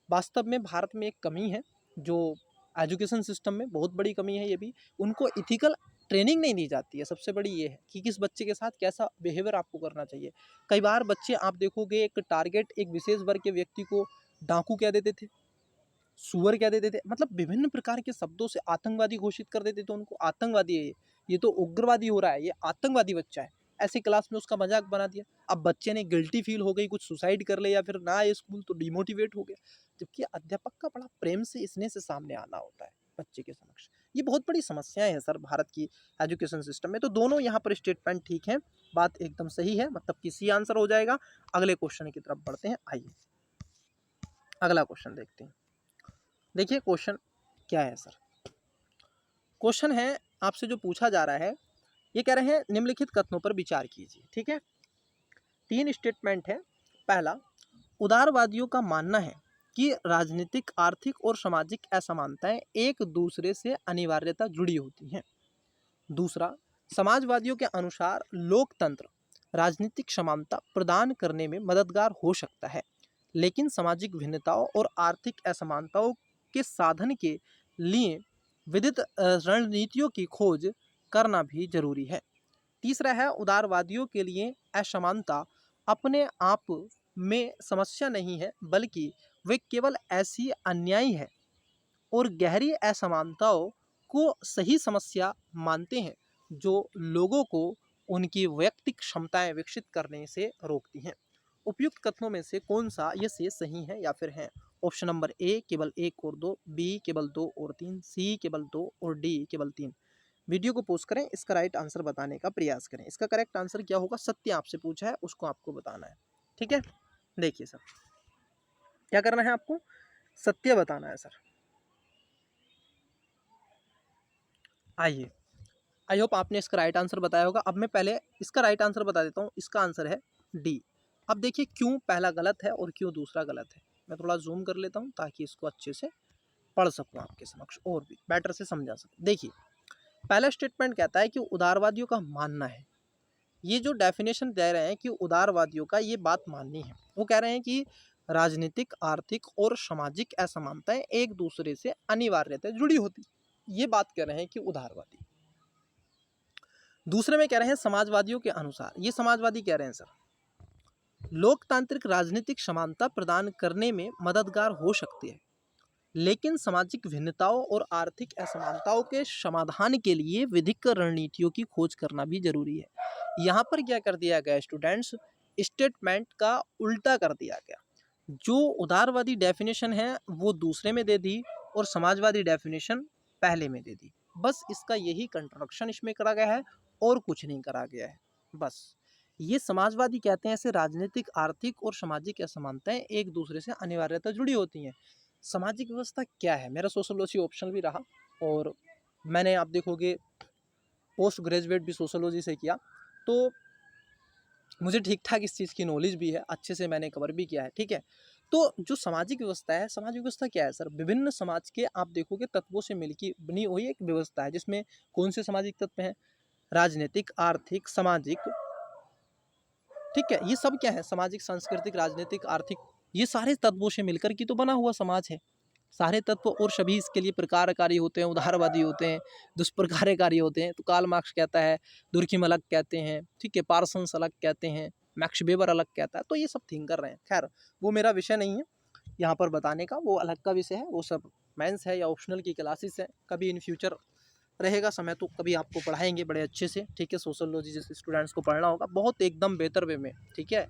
वास्तव में भारत में एक कमी है, जो एजुकेशन सिस्टम में बहुत बड़ी कमी है ये भी, उनको इथिकल ट्रेनिंग नहीं दी जाती है। सबसे बड़ी ये है कि किस बच्चे के साथ कैसा बिहेवियर आपको करना चाहिए। कई बार बच्चे आप देखोगे एक टारगेट, एक विशेष वर्ग के व्यक्ति को डाकू कह देते थे, सुअर कह देते थे, मतलब विभिन्न प्रकार के शब्दों से आतंकवादी घोषित कर देते थे उनको। आतंकवादी है ये तो उग्रवादी हो रहा है, ये आतंकवादी बच्चा है, ऐसे क्लास में उसका मजाक बना दिया। अब बच्चे ने गिल्टी फील हो गई, कुछ सुसाइड कर ले या फिर ना आए स्कूल तो डिमोटिवेट हो गया, जबकि अध्यापक का बड़ा प्रेम से स्नेह से सामने आना होता है बच्चे के समक्ष। ये बहुत बड़ी समस्याएं हैं सर भारत की एजुकेशन सिस्टम में। तो दोनों यहाँ पर स्टेटमेंट ठीक है, बात एकदम सही है, मतलब किसी आंसर हो जाएगा। अगले क्वेश्चन की तरफ बढ़ते हैं, आइए अगला क्वेश्चन देखते हैं। देखिए क्वेश्चन क्या है सर, क्वेश्चन है आपसे जो पूछा जा रहा है, ये कह रहे हैं निम्नलिखित कथनों पर विचार कीजिए। ठीक है, 3 स्टेटमेंट है। पहला, उदारवादियों का मानना है कि राजनीतिक, आर्थिक और सामाजिक असमानताएं एक दूसरे से अनिवार्यता जुड़ी होती हैं। दूसरा, समाजवादियों के अनुसार लोकतंत्र राजनीतिक समानता प्रदान करने में मददगार हो सकता है, लेकिन सामाजिक भिन्नताओं और आर्थिक असमानताओं के साधन के लिए विविध रणनीतियों की खोज करना भी जरूरी है। तीसरा है, उदारवादियों के लिए असमानता अपने आप में समस्या नहीं है, बल्कि वे केवल ऐसी अन्यायी है और गहरी असमानताओं को सही समस्या मानते हैं जो लोगों को उनकी वैयक्तिक क्षमताएं विकसित करने से रोकती हैं। उपयुक्त कथनों में से कौन सा ये से सही है या फिर है? ऑप्शन नंबर ए केवल 1 और 2, बी केवल 2 और 3, सी केवल 2 और डी केवल 3। वीडियो को पॉज करें, इसका राइट आंसर बताने का प्रयास करें। इसका करेक्ट आंसर क्या होगा? सत्य आपसे पूछा है, उसको आपको बताना है। ठीक है, देखिए सर क्या करना है आपको, सत्य बताना है सर। आइए, आई होप आपने इसका राइट आंसर बताया होगा। अब मैं पहले इसका राइट आंसर बता देता हूँ। इसका आंसर है डी। अब देखिए क्यों पहला गलत है और क्यों दूसरा गलत है। मैं थोड़ा जूम कर लेता हूँ ताकि इसको अच्छे से पढ़ सकूँ आपके समक्ष और भी बेटर से समझा सकूँ। देखिए पहला स्टेटमेंट कहता है कि उदारवादियों का मानना है, ये जो डेफिनेशन दे रहे हैं कि उदारवादियों का ये बात माननी है, वो कह रहे हैं कि राजनीतिक, आर्थिक और सामाजिक असमानताएं एक दूसरे से अनिवार्यतः जुड़ी होती, ये बात कह रहे हैं कि उदारवादी। दूसरे में कह रहे हैं समाजवादियों के अनुसार, ये समाजवादी कह रहे हैं सर लोकतांत्रिक राजनीतिक समानता प्रदान करने में मददगार हो सकती है, लेकिन सामाजिक भिन्नताओं और आर्थिक असमानताओं के समाधान के लिए विधिक रणनीतियों की खोज करना भी जरूरी है। यहाँ पर क्या कर दिया गया स्टूडेंट्स, स्टेटमेंट का उल्टा कर दिया गया। जो उदारवादी डेफिनेशन है वो दूसरे में दे दी और समाजवादी डेफिनेशन पहले में दे दी। बस इसका यही कंट्रोडक्शन इसमें करा गया है और कुछ नहीं करा गया है। बस ये समाजवादी कहते हैं ऐसे राजनीतिक, आर्थिक और सामाजिक असमानताएं एक दूसरे से अनिवार्यता जुड़ी होती हैं। सामाजिक व्यवस्था क्या है, मेरा सोशोलॉजी ऑप्शनल भी रहा और मैंने आप देखोगे पोस्ट ग्रेजुएट भी सोशोलॉजी से किया, तो मुझे ठीक ठाक इस चीज़ की नॉलेज भी है, अच्छे से मैंने कवर भी किया है। ठीक है, तो जो सामाजिक व्यवस्था है, सामाजिक व्यवस्था क्या है सर? विभिन्न समाज के आप देखोगे तत्वों से मिलकर बनी हुई एक व्यवस्था है, जिसमें कौन से सामाजिक तत्व हैं? राजनीतिक, आर्थिक, सामाजिक। ठीक है, ये सब क्या है? सामाजिक, सांस्कृतिक, राजनीतिक, आर्थिक, ये सारे तत्वों से मिलकर की तो बना हुआ समाज है। सारे तत्व और सभी इसके लिए प्रकारकारी होते हैं, उदारवादी होते हैं, दुष्प्रकारकारी होते हैं। तो कार्ल मार्क्स कहता है, दुर्खिम अलग कहते हैं, ठीक है, पार्सन्स अलग कहते हैं, मैक्स वेबर अलग कहता है। तो ये सब थिंक कर रहे हैं। खैर वो मेरा विषय नहीं है यहाँ पर बताने का, वो अलग का विषय है, वो सब मेंस है या ऑप्शनल की क्लासेस है। कभी इन फ्यूचर रहेगा समय तो कभी आपको पढ़ाएंगे बड़े अच्छे से। ठीक है, सोशोलॉजी जैसे स्टूडेंट्स को पढ़ना होगा बहुत एकदम बेहतर वे में। ठीक है,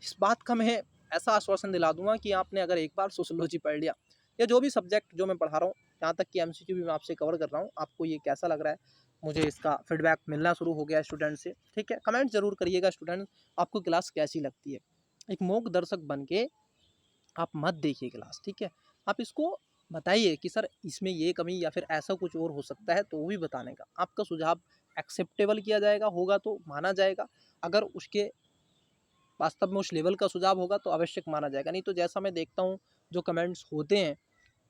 इस बात का मैं ऐसा आश्वासन दिला दूंगा कि आपने अगर एक बार सोशोलॉजी पढ़ लिया या जो भी सब्जेक्ट जो मैं पढ़ा रहा हूँ, यहाँ तक कि एमसीक्यू भी मैं आपसे कवर कर रहा हूँ, आपको ये कैसा लग रहा है, मुझे इसका फीडबैक मिलना शुरू हो गया स्टूडेंट से। ठीक है, कमेंट जरूर करिएगा स्टूडेंट, आपको क्लास कैसी लगती है। एक मूक दर्शक बन के आप मत देखिए क्लास। ठीक है, आप इसको बताइए कि सर इसमें ये कमी या फिर ऐसा कुछ और हो सकता है, तो वो भी बताने का आपका सुझाव एक्सेप्टेबल किया जाएगा, होगा तो माना जाएगा। अगर उसके वास्तव में उस लेवल का सुझाव होगा तो आवश्यक माना जाएगा। नहीं तो जैसा मैं देखता हूँ जो कमेंट्स होते हैं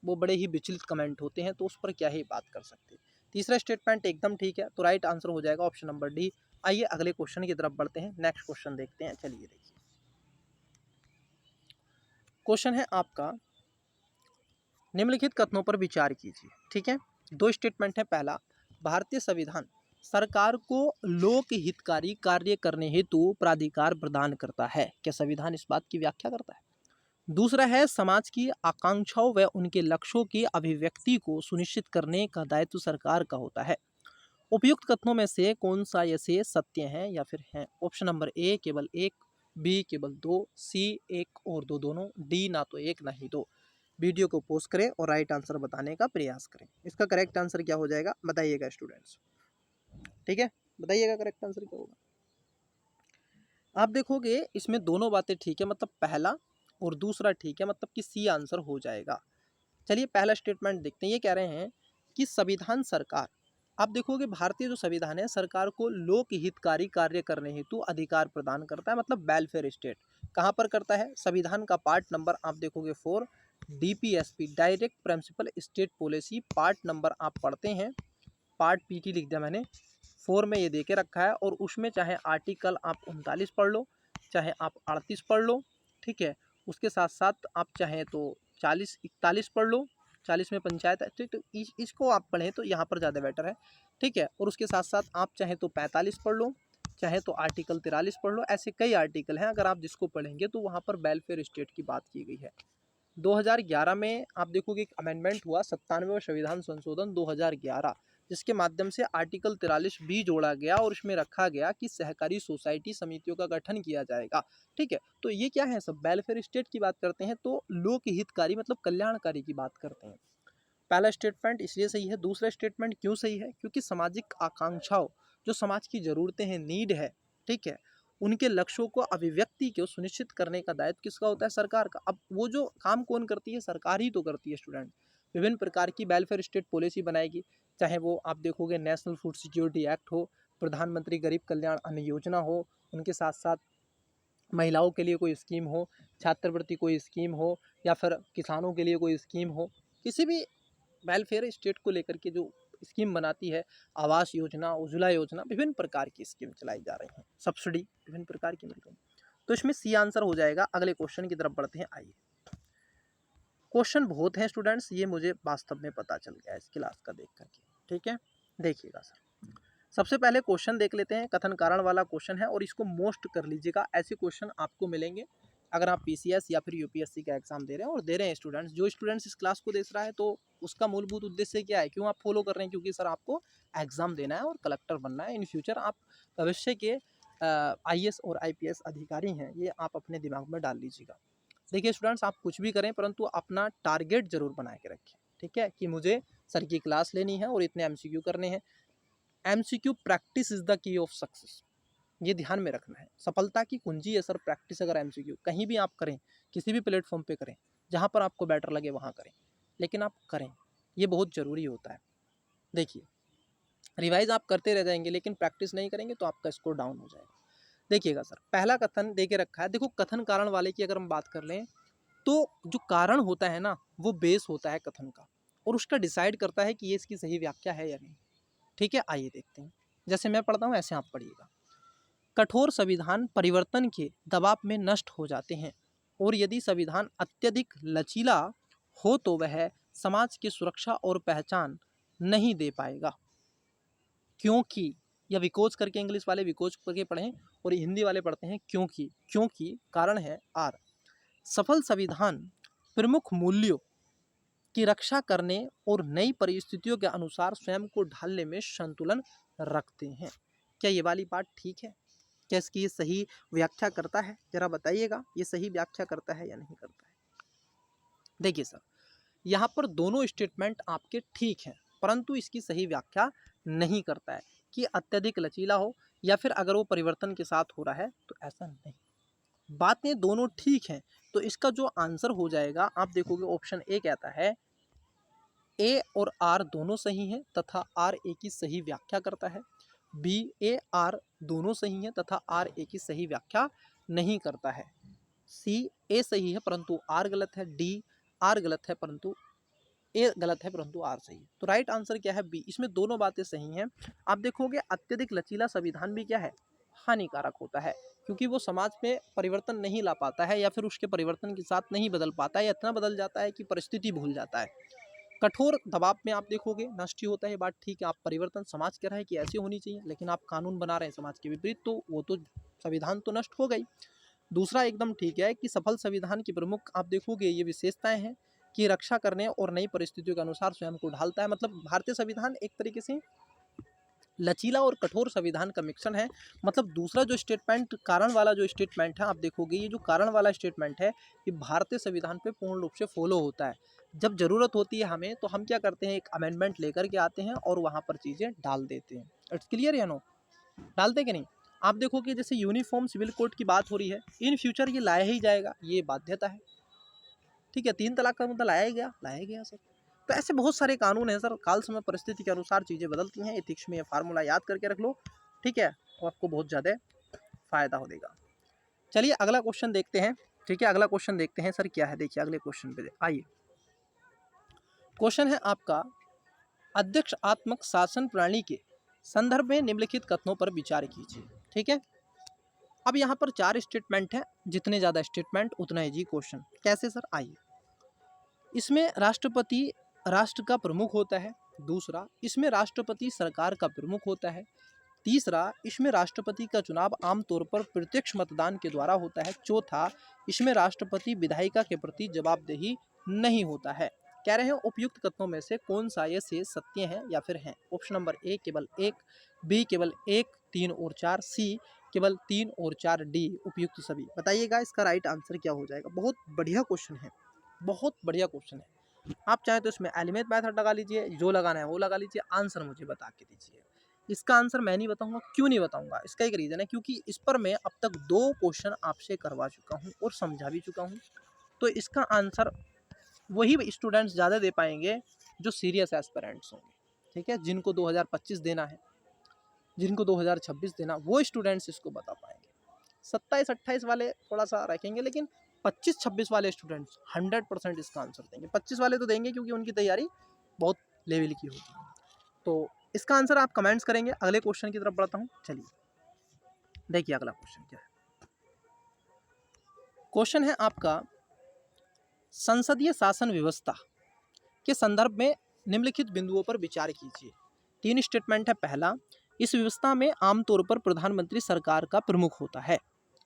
वो बड़े ही विचलित कमेंट होते हैं, तो उस पर क्या ही बात कर सकते हैं। तीसरा स्टेटमेंट एकदम ठीक है, तो राइट आंसर हो जाएगा ऑप्शन नंबर डी। आइए अगले क्वेश्चन की तरफ बढ़ते हैं, नेक्स्ट क्वेश्चन देखते हैं। चलिए देखिए, क्वेश्चन है आपका निम्नलिखित कथनों पर विचार कीजिए। ठीक है, 2 स्टेटमेंट है। पहला, भारतीय संविधान सरकार को लोक हितकारी कार्य करने हेतु प्राधिकार प्रदान करता है। क्या संविधान इस बात की व्याख्या करता है? दूसरा है, समाज की आकांक्षाओं व उनके लक्ष्यों की अभिव्यक्ति को सुनिश्चित करने का दायित्व सरकार का होता है। उपयुक्त कथनों में से कौन सा ऐसे सत्य है या फिर है? ऑप्शन नंबर ए केवल 1, बी केवल 2, सी 1 और 2 दोनों, डी ना तो 1 ना ही 2। वीडियो को पोस्ट करें और राइट आंसर बताने का प्रयास करें। इसका करेक्ट आंसर क्या हो जाएगा बताइएगा स्टूडेंट्स, ठीक है, बताइएगा करेक्ट आंसर क्या होगा। आप देखोगे इसमें दोनों बातें ठीक है, मतलब पहला और दूसरा ठीक है, मतलब कि सी आंसर हो जाएगा। चलिए पहला स्टेटमेंट देखते हैं। ये कह रहे हैं कि संविधान सरकार, आप देखोगे भारतीय जो संविधान है सरकार को लोक हितकारी कार्य करने हेतु अधिकार प्रदान करता है, मतलब वेलफेयर स्टेट कहाँ पर करता है। संविधान का पार्ट नंबर आप देखोगे 4, DPSP direct principle state policy, part number आप पढ़ते हैं, पार्ट पीटी लिख दिया मैंने, 4 में ये दे के रखा है। और उसमें चाहे आर्टिकल आप 39 पढ़ लो, चाहे आप 38 पढ़ लो, ठीक है। उसके साथ साथ आप चाहें तो 40-41 पढ़ लो, 40 में पंचायत है, तो इसको आप पढ़ें तो यहाँ पर ज़्यादा बेटर है, ठीक है। और उसके साथ साथ आप चाहें तो 45 पढ़ लो, चाहे तो आर्टिकल 43 पढ़ लो। ऐसे कई आर्टिकल हैं, अगर आप जिसको पढ़ेंगे तो वहाँ पर वेलफेयर स्टेट की बात की गई है। 2011 में आप देखोगे एक अमेंडमेंट हुआ, 97वां संविधान संशोधन 2011, जिसके माध्यम से आर्टिकल 43 भी जोड़ा गया और इसमें रखा गया कि सहकारी सोसाइटी समितियों का गठन किया जाएगा, ठीक है। तो ये क्या है, सब वेलफेयर स्टेट की बात करते हैं, तो लोक हितकारी मतलब कल्याणकारी की बात करते हैं। पहला स्टेटमेंट इसलिए सही है। दूसरा स्टेटमेंट क्यों सही है, क्योंकि सामाजिक आकांक्षाओं, जो समाज की ज़रूरतें हैं, नीड है, ठीक है, उनके लक्ष्यों को अभिव्यक्ति को सुनिश्चित करने का दायित्व किसका होता है, सरकार का। अब वो जो काम कौन करती है, सरकार ही तो करती है स्टूडेंट। विभिन्न प्रकार की वेलफेयर स्टेट पॉलिसी बनाएगी, चाहे वो आप देखोगे नेशनल फूड सिक्योरिटी एक्ट हो, प्रधानमंत्री गरीब कल्याण अन्न योजना हो, उनके साथ साथ महिलाओं के लिए कोई स्कीम हो, छात्रवृत्ति कोई स्कीम हो, या फिर किसानों के लिए कोई स्कीम हो, किसी भी वेलफेयर स्टेट को लेकर के जो स्कीम बनाती है, आवास योजना, उज्ज्वला योजना, विभिन्न प्रकार की स्कीम चलाई जा रही हैं, सब्सिडी विभिन्न प्रकार की मिल रही है। तो इसमें सी आंसर हो जाएगा। अगले क्वेश्चन की तरफ बढ़ते हैं। आइए, क्वेश्चन बहुत हैं स्टूडेंट्स, ये मुझे वास्तव में पता चल गया इस क्लास का देख करके, ठीक है। देखिएगा सर, सबसे पहले क्वेश्चन देख लेते हैं, कथन कारण वाला क्वेश्चन है और इसको मोस्ट कर लीजिएगा। ऐसे क्वेश्चन आपको मिलेंगे अगर आप पीसीएस या फिर यूपीएससी का एग्जाम दे रहे हैं, और दे रहे हैं स्टूडेंट्स, जो स्टूडेंट्स इस क्लास को देख रहा है तो उसका मूलभूत उद्देश्य क्या है, क्यों आप फॉलो कर रहे हैं, क्योंकि सर आपको एग्जाम देना है और कलेक्टर बनना है। इन फ्यूचर आप भविष्य के आईएएस और आईपीएस अधिकारी हैं, ये आप अपने दिमाग में डाल लीजिएगा। देखिए स्टूडेंट्स, आप कुछ भी करें परंतु अपना टारगेट जरूर बना के रखें, ठीक है, कि मुझे सर की क्लास लेनी है और इतने एमसीक्यू करने हैं। MCQ practice is the key of success, ये ध्यान में रखना है। सफलता की कुंजी है सर प्रैक्टिस। अगर एमसीक्यू कहीं भी आप करें, किसी भी प्लेटफॉर्म पे करें, जहाँ पर आपको बेटर लगे वहाँ करें, लेकिन आप करें, ये बहुत ज़रूरी होता है। देखिए, रिवाइज आप करते रह जाएंगे लेकिन प्रैक्टिस नहीं करेंगे तो आपका स्कोर डाउन हो जाएगा। देखिएगा सर, पहला कथन दे के रखा है। देखो, कथन कारण वाले की अगर हम बात कर लें तो जो कारण होता है ना, वो बेस होता है कथन का, और उसका डिसाइड करता है कि ये इसकी सही व्याख्या है या नहीं, ठीक है। आइए देखते हैं, जैसे मैं पढ़ता हूँ ऐसे आप पढ़िएगा। कठोर संविधान परिवर्तन के दबाव में नष्ट हो जाते हैं, और यदि संविधान अत्यधिक लचीला हो तो वह समाज की सुरक्षा और पहचान नहीं दे पाएगा। क्योंकि, या विकोज करके इंग्लिश वाले विकोज करके पढ़ें और हिंदी वाले पढ़ते हैं क्योंकि। क्योंकि कारण है आर, सफल संविधान प्रमुख मूल्यों की रक्षा करने और नई परिस्थितियों के अनुसार स्वयं को ढालने में संतुलन रखते हैं। क्या ये वाली बात ठीक है? क्या इसकी ये सही व्याख्या करता है? जरा बताइएगा, ये सही व्याख्या करता है या नहीं करता है? देखिए सर, यहाँ पर दोनों स्टेटमेंट आपके ठीक हैं, परंतु इसकी सही व्याख्या नहीं करता है कि अत्यधिक लचीला हो या फिर अगर वो परिवर्तन के साथ हो रहा है तो ऐसा नहीं। बातें दोनों ठीक हैं, तो इसका जो आंसर हो जाएगा आप देखोगे ऑप्शन ए कहता है ए और आर दोनों सही हैं तथा आर ए की सही व्याख्या करता है। बी, ए आर दोनों सही हैं तथा आर ए की सही व्याख्या नहीं करता है। सी, ए सही है परंतु आर गलत है। डी, आर गलत है परंतु ए गलत है परंतु आर सही है। तो राइट आंसर क्या है? बी। इसमें दोनों बातें सही हैं। आप देखोगे अत्यधिक लचीला संविधान भी क्या है, हानिकारक होता है, क्योंकि वो समाज में परिवर्तन नहीं ला पाता है या फिर उसके परिवर्तन के साथ नहीं बदल पाता है, या इतना बदल जाता है कि परिस्थिति भूल जाता है। कठोर दबाव में आप देखोगे नष्ट ही होता है, बात ठीक है। आप परिवर्तन समाज कह रहा है कि ऐसी होनी चाहिए, लेकिन आप कानून बना रहे हैं समाज के विपरीत, तो वो तो संविधान तो नष्ट हो गई। दूसरा एकदम ठीक है कि सफल संविधान की प्रमुख आप देखोगे ये विशेषताएं हैं कि रक्षा करने और नई परिस्थितियों के अनुसार स्वयं को ढालता है। मतलब भारतीय संविधान एक तरीके से लचीला और कठोर संविधान का मिश्रण है। मतलब दूसरा जो स्टेटमेंट, कारण वाला जो स्टेटमेंट है, आप देखोगे ये जो कारण वाला स्टेटमेंट है ये भारतीय संविधान पे पूर्ण रूप से फॉलो होता है। जब ज़रूरत होती है हमें तो हम क्या करते हैं, एक अमेंडमेंट लेकर के आते हैं और वहाँ पर चीज़ें डाल देते हैं। इट्स क्लियर या नो? डालते कि नहीं? आप देखो कि जैसे यूनिफॉर्म सिविल कोड की बात हो रही है, इन फ्यूचर ये लाया ही जाएगा, ये बाध्यता है। ठीक है, 3 तलाक का मुद्दा लाया गया सर। तो ऐसे बहुत सारे कानून हैं सर, काल समय परिस्थिति के अनुसार चीज़ें बदलती हैं। एथिक्स में ये फार्मूला याद करके रख लो, ठीक है, तो आपको बहुत ज़्यादा फ़ायदा होगा। चलिए अगला क्वेश्चन देखते हैं। ठीक है, अगला क्वेश्चन देखते हैं सर क्या है। देखिए अगले क्वेश्चन पे आइए। क्वेश्चन है आपका, अध्यक्षात्मक शासन प्रणाली के संदर्भ में निम्नलिखित कथनों पर विचार कीजिए। ठीक है, अब यहाँ पर 4 स्टेटमेंट हैं, जितने ज़्यादा स्टेटमेंट उतना इजी क्वेश्चन। कैसे सर? आइए। इसमें राष्ट्रपति राष्ट्र का प्रमुख होता है। दूसरा, इसमें राष्ट्रपति सरकार का प्रमुख होता है। तीसरा, इसमें राष्ट्रपति का चुनाव आमतौर पर प्रत्यक्ष मतदान के द्वारा होता है। चौथा, इसमें राष्ट्रपति विधायिका के प्रति जवाबदेही नहीं होता है। कह रहे हैं उपयुक्त कथनों में से कौन सा ये से सत्य है या फिर है? ऑप्शन नंबर ए केवल 1, बी केवल 1, 3 और 4, सी केवल 3 और 4, डी उपयुक्त सभी। बताइएगा इसका राइट आंसर क्या हो जाएगा। बहुत बढ़िया क्वेश्चन है, बहुत बढ़िया क्वेश्चन है। आप चाहें तो इसमें एलिमेंट मेथड लगा लीजिए, जो लगाना है वो लगा लीजिए, आंसर मुझे बता के दीजिए। इसका आंसर मैं नहीं बताऊंगा। क्यों नहीं बताऊंगा? इसका एक रीज़न है, क्योंकि इस पर मैं अब तक 2 क्वेश्चन आपसे करवा चुका हूं और समझा भी चुका हूं। तो इसका आंसर वही स्टूडेंट्स ज़्यादा दे पाएंगे जो सीरियस एस्पिरेंट्स होंगे। ठीक है, जिनको 2025 देना है, जिनको 2026 देना, वो स्टूडेंट्स इसको बता पाएंगे। 27-28 वाले थोड़ा सा रखेंगे, लेकिन 25-26 वाले स्टूडेंट्स 100% इसका आंसर देंगे। 25 वाले तो देंगे क्योंकि उनकी तैयारी बहुत लेवल की होगी। तो इसका आंसर आप कमेंट्स करेंगे। अगले क्वेश्चन की तरफ बढ़ता हूँ। चलिए देखिए अगला क्वेश्चन क्या है। क्वेश्चन है आपका, संसदीय शासन व्यवस्था के संदर्भ में निम्नलिखित बिंदुओं पर विचार कीजिए। 3 स्टेटमेंट है। पहला, इस व्यवस्था में आमतौर पर प्रधानमंत्री सरकार का प्रमुख होता है।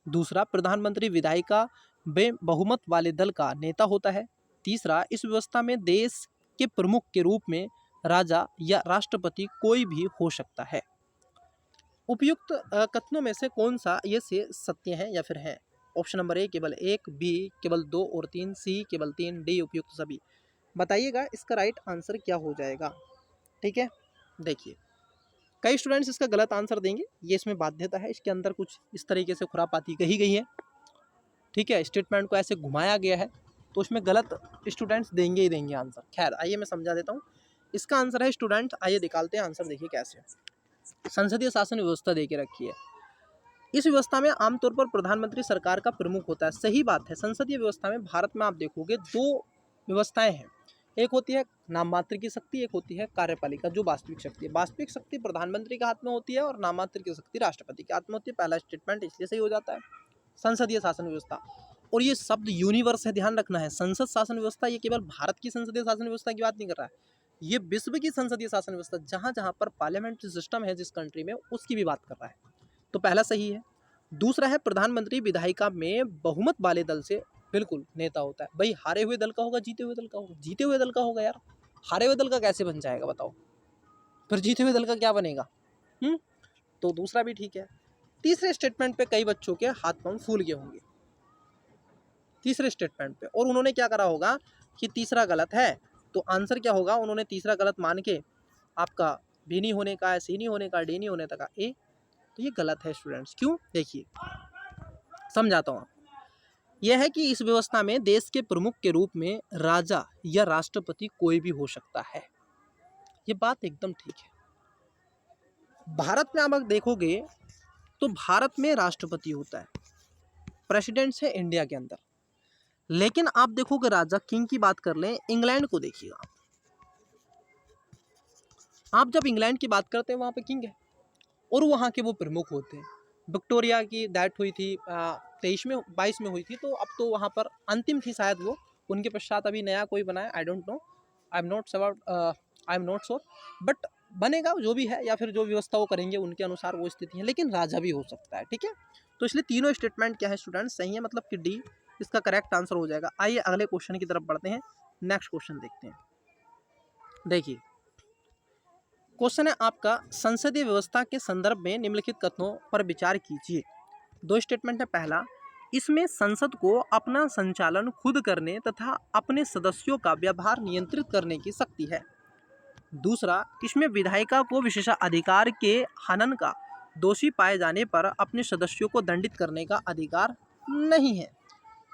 दूसरा, प्रधानमंत्री विधायिका में बहुमत वाले दल का नेता होता है। तीसरा, इस व्यवस्था में देश के प्रमुख के रूप में राजा या राष्ट्रपति कोई भी हो सकता है। उपयुक्त कथनों में से कौन सा ये से सत्य है या फिर है? ऑप्शन नंबर ए केवल 1, बी केवल 2 और 3, सी केवल 3, डी उपयुक्त सभी। बताइएगा इसका राइट आंसर क्या हो जाएगा। ठीक है, देखिए कई स्टूडेंट्स इसका गलत आंसर देंगे, ये इसमें बाध्यता है। इसके अंदर कुछ इस तरीके से खुरापाती कही गई है। ठीक है, स्टेटमेंट को ऐसे घुमाया गया है, तो उसमें गलत स्टूडेंट्स देंगे ही देंगे आंसर। खैर आइए मैं समझा देता हूँ। इसका आंसर है स्टूडेंट, आइए निकालते हैं आंसर। देखिए कैसे, संसदीय शासन व्यवस्था दे के रखी है। इस व्यवस्था में आमतौर पर प्रधानमंत्री सरकार का प्रमुख होता है। सही बात है। संसदीय व्यवस्था में भारत में आप देखोगे 2 व्यवस्थाएं हैं। एक होती है नाम मात्र की शक्ति, एक होती है कार्यपालिका, जो वास्तविक शक्ति है। वास्तविक शक्ति प्रधानमंत्री के हाथ में होती है और नाम मात्र की शक्ति राष्ट्रपति के हाथ में होती है। पहला स्टेटमेंट इसलिए सही हो जाता है। संसदीय शासन व्यवस्था, और ये शब्द यूनिवर्स है, ध्यान रखना है। संसद शासन व्यवस्था ये केवल भारत की संसदीय शासन व्यवस्था की बात नहीं कर रहा है, ये विश्व की संसदीय शासन व्यवस्था, जहाँ जहाँ पर पार्लियामेंट्री सिस्टम है जिस कंट्री में, उसकी भी बात कर रहा है। तो पहला सही है। दूसरा है प्रधानमंत्री विधायिका में बहुमत वाले दल से बिल्कुल नेता होता है। भाई हारे हुए दल का होगा, जीते हुए दल का होगा? जीते हुए दल का होगा यार। हारे हुए दल का कैसे बन जाएगा बताओ? फिर जीते हुए दल का क्या बनेगा? तो दूसरा भी ठीक है। तीसरे स्टेटमेंट पे कई बच्चों के हाथ पांव फूल गए होंगे तीसरे स्टेटमेंट पे, और उन्होंने क्या करा होगा कि तीसरा गलत है। तो आंसर क्या होगा? उन्होंने तीसरा गलत मान के आपका बी नहीं होने का है, सी नहीं होने का, डी नहीं होने का, ए। तो ये गलत है स्टूडेंट्स। क्यों? देखिए समझाता हूँ आपको। यह है कि इस व्यवस्था में देश के प्रमुख के रूप में राजा या राष्ट्रपति कोई भी हो सकता है। ये बात एकदम ठीक है। भारत में आप देखोगे तो भारत में राष्ट्रपति होता है, प्रेसिडेंट्स है इंडिया के अंदर। लेकिन आप देखोगे राजा किंग की बात कर लें, इंग्लैंड को देखिएगा आप जब इंग्लैंड की बात करते हैं वहाँ पे किंग है और वहाँ के वो प्रमुख होते हैं। विक्टोरिया की डेथ हुई थी 23 में, 22 में हुई थी, तो अब तो वहाँ पर अंतिम थी शायद वो। उनके पश्चात अभी नया कोई बना है, I don't know, I am not sure, but बनेगा जो भी है, या फिर जो व्यवस्था वो करेंगे उनके अनुसार वो स्थिति है। लेकिन राजा भी हो सकता है। ठीक है, तो इसलिए तीनों स्टेटमेंट क्या है स्टूडेंट्स? सही है, मतलब कि डी इसका करेक्ट आंसर हो जाएगा। आइए अगले क्वेश्चन की तरफ बढ़ते हैं। नेक्स्ट क्वेश्चन देखते हैं। देखिए क्वेश्चन है आपका, संसदीय व्यवस्था के संदर्भ में निम्नलिखित कथनों पर विचार कीजिए। दो स्टेटमेंट है। पहला, इसमें संसद को अपना संचालन खुद करने तथा अपने सदस्यों का व्यवहार नियंत्रित करने की शक्ति है। दूसरा, इसमें विधायिका को विशेषाधिकार के हनन का दोषी पाए जाने पर अपने सदस्यों को दंडित करने का अधिकार नहीं है।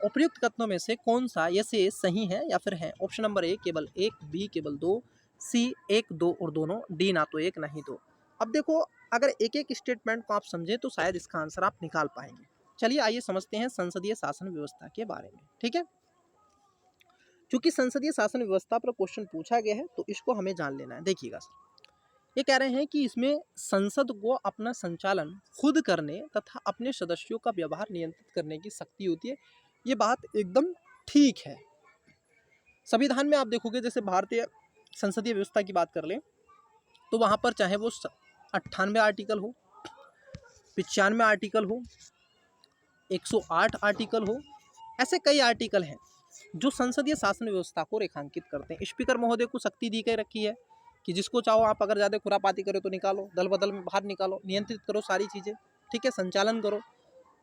उपयुक्त कथनों में से कौन सा ये से सही है या फिर है? ऑप्शन नंबर ए केवल एक, बी केवल दो, सी एक, दो और दोनों, डी ना तो एक नहीं दो। अब देखो, अगर एक एक स्टेटमेंट को आप समझे तो शायद इसका आंसर आप निकाल पाएंगे। चलिए आइए समझते हैं संसदीय शासन व्यवस्था के बारे में। ठीक है, क्योंकि संसदीय शासन व्यवस्था पर क्वेश्चन पूछा गया है तो इसको हमें जान लेना है। देखिएगा सर, ये कह रहे हैं कि इसमें संसद को अपना संचालन खुद करने तथा अपने सदस्यों का व्यवहार नियंत्रित करने की शक्ति होती है। ये बात एकदम ठीक है। संविधान में आप देखोगे, जैसे भारतीय संसदीय व्यवस्था की बात कर लें तो वहाँ पर चाहे वो 98 आर्टिकल हो, 95 आर्टिकल हो, 108 आर्टिकल हो, ऐसे कई आर्टिकल हैं जो संसदीय शासन व्यवस्था को रेखांकित करते हैं। स्पीकर महोदय को शक्ति दी गई रखी है कि जिसको चाहो आप अगर ज़्यादा खुरापाती करो तो निकालो, दल बदल में बाहर निकालो, नियंत्रित करो सारी चीज़ें। ठीक है, संचालन करो।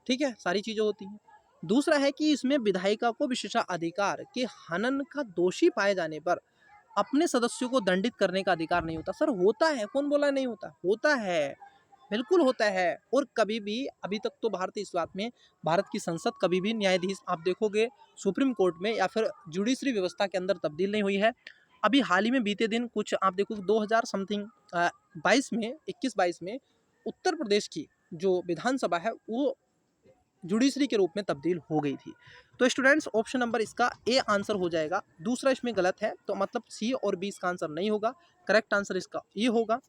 ठीक है, सारी चीज़ें होती हैं। दूसरा है कि इसमें विधायिका को विशेषाधिकार के हनन का दोषी पाए जाने पर अपने सदस्यों को दंडित करने का अधिकार नहीं होता। सर होता है, कौन बोला नहीं होता? होता है, बिल्कुल होता है। और कभी भी अभी तक तो भारत इस बात में, भारत की संसद कभी भी न्यायाधीश आप देखोगे सुप्रीम कोर्ट में या फिर जुडिशरी व्यवस्था के अंदर तब्दील नहीं हुई है। अभी हाल ही में बीते दिन कुछ आप देखो 2000 समथिंग 22 में 21-22 में उत्तर प्रदेश की जो विधानसभा है वो जुडिशरी के रूप में तब्दील हो गई थी। तो स्टूडेंट्स, ऑप्शन नंबर इसका ए आंसर हो जाएगा। दूसरा इसमें गलत है, तो मतलब सी और बी इसका आंसर नहीं होगा। करेक्ट आंसर इसका ए होगा।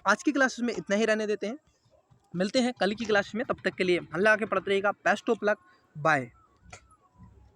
आज की क्लासेस में इतना ही रहने देते हैं, मिलते हैं कल की क्लास में। तब तक के लिए मन लगा के पढ़ते रहिएगा। Best of luck, bye.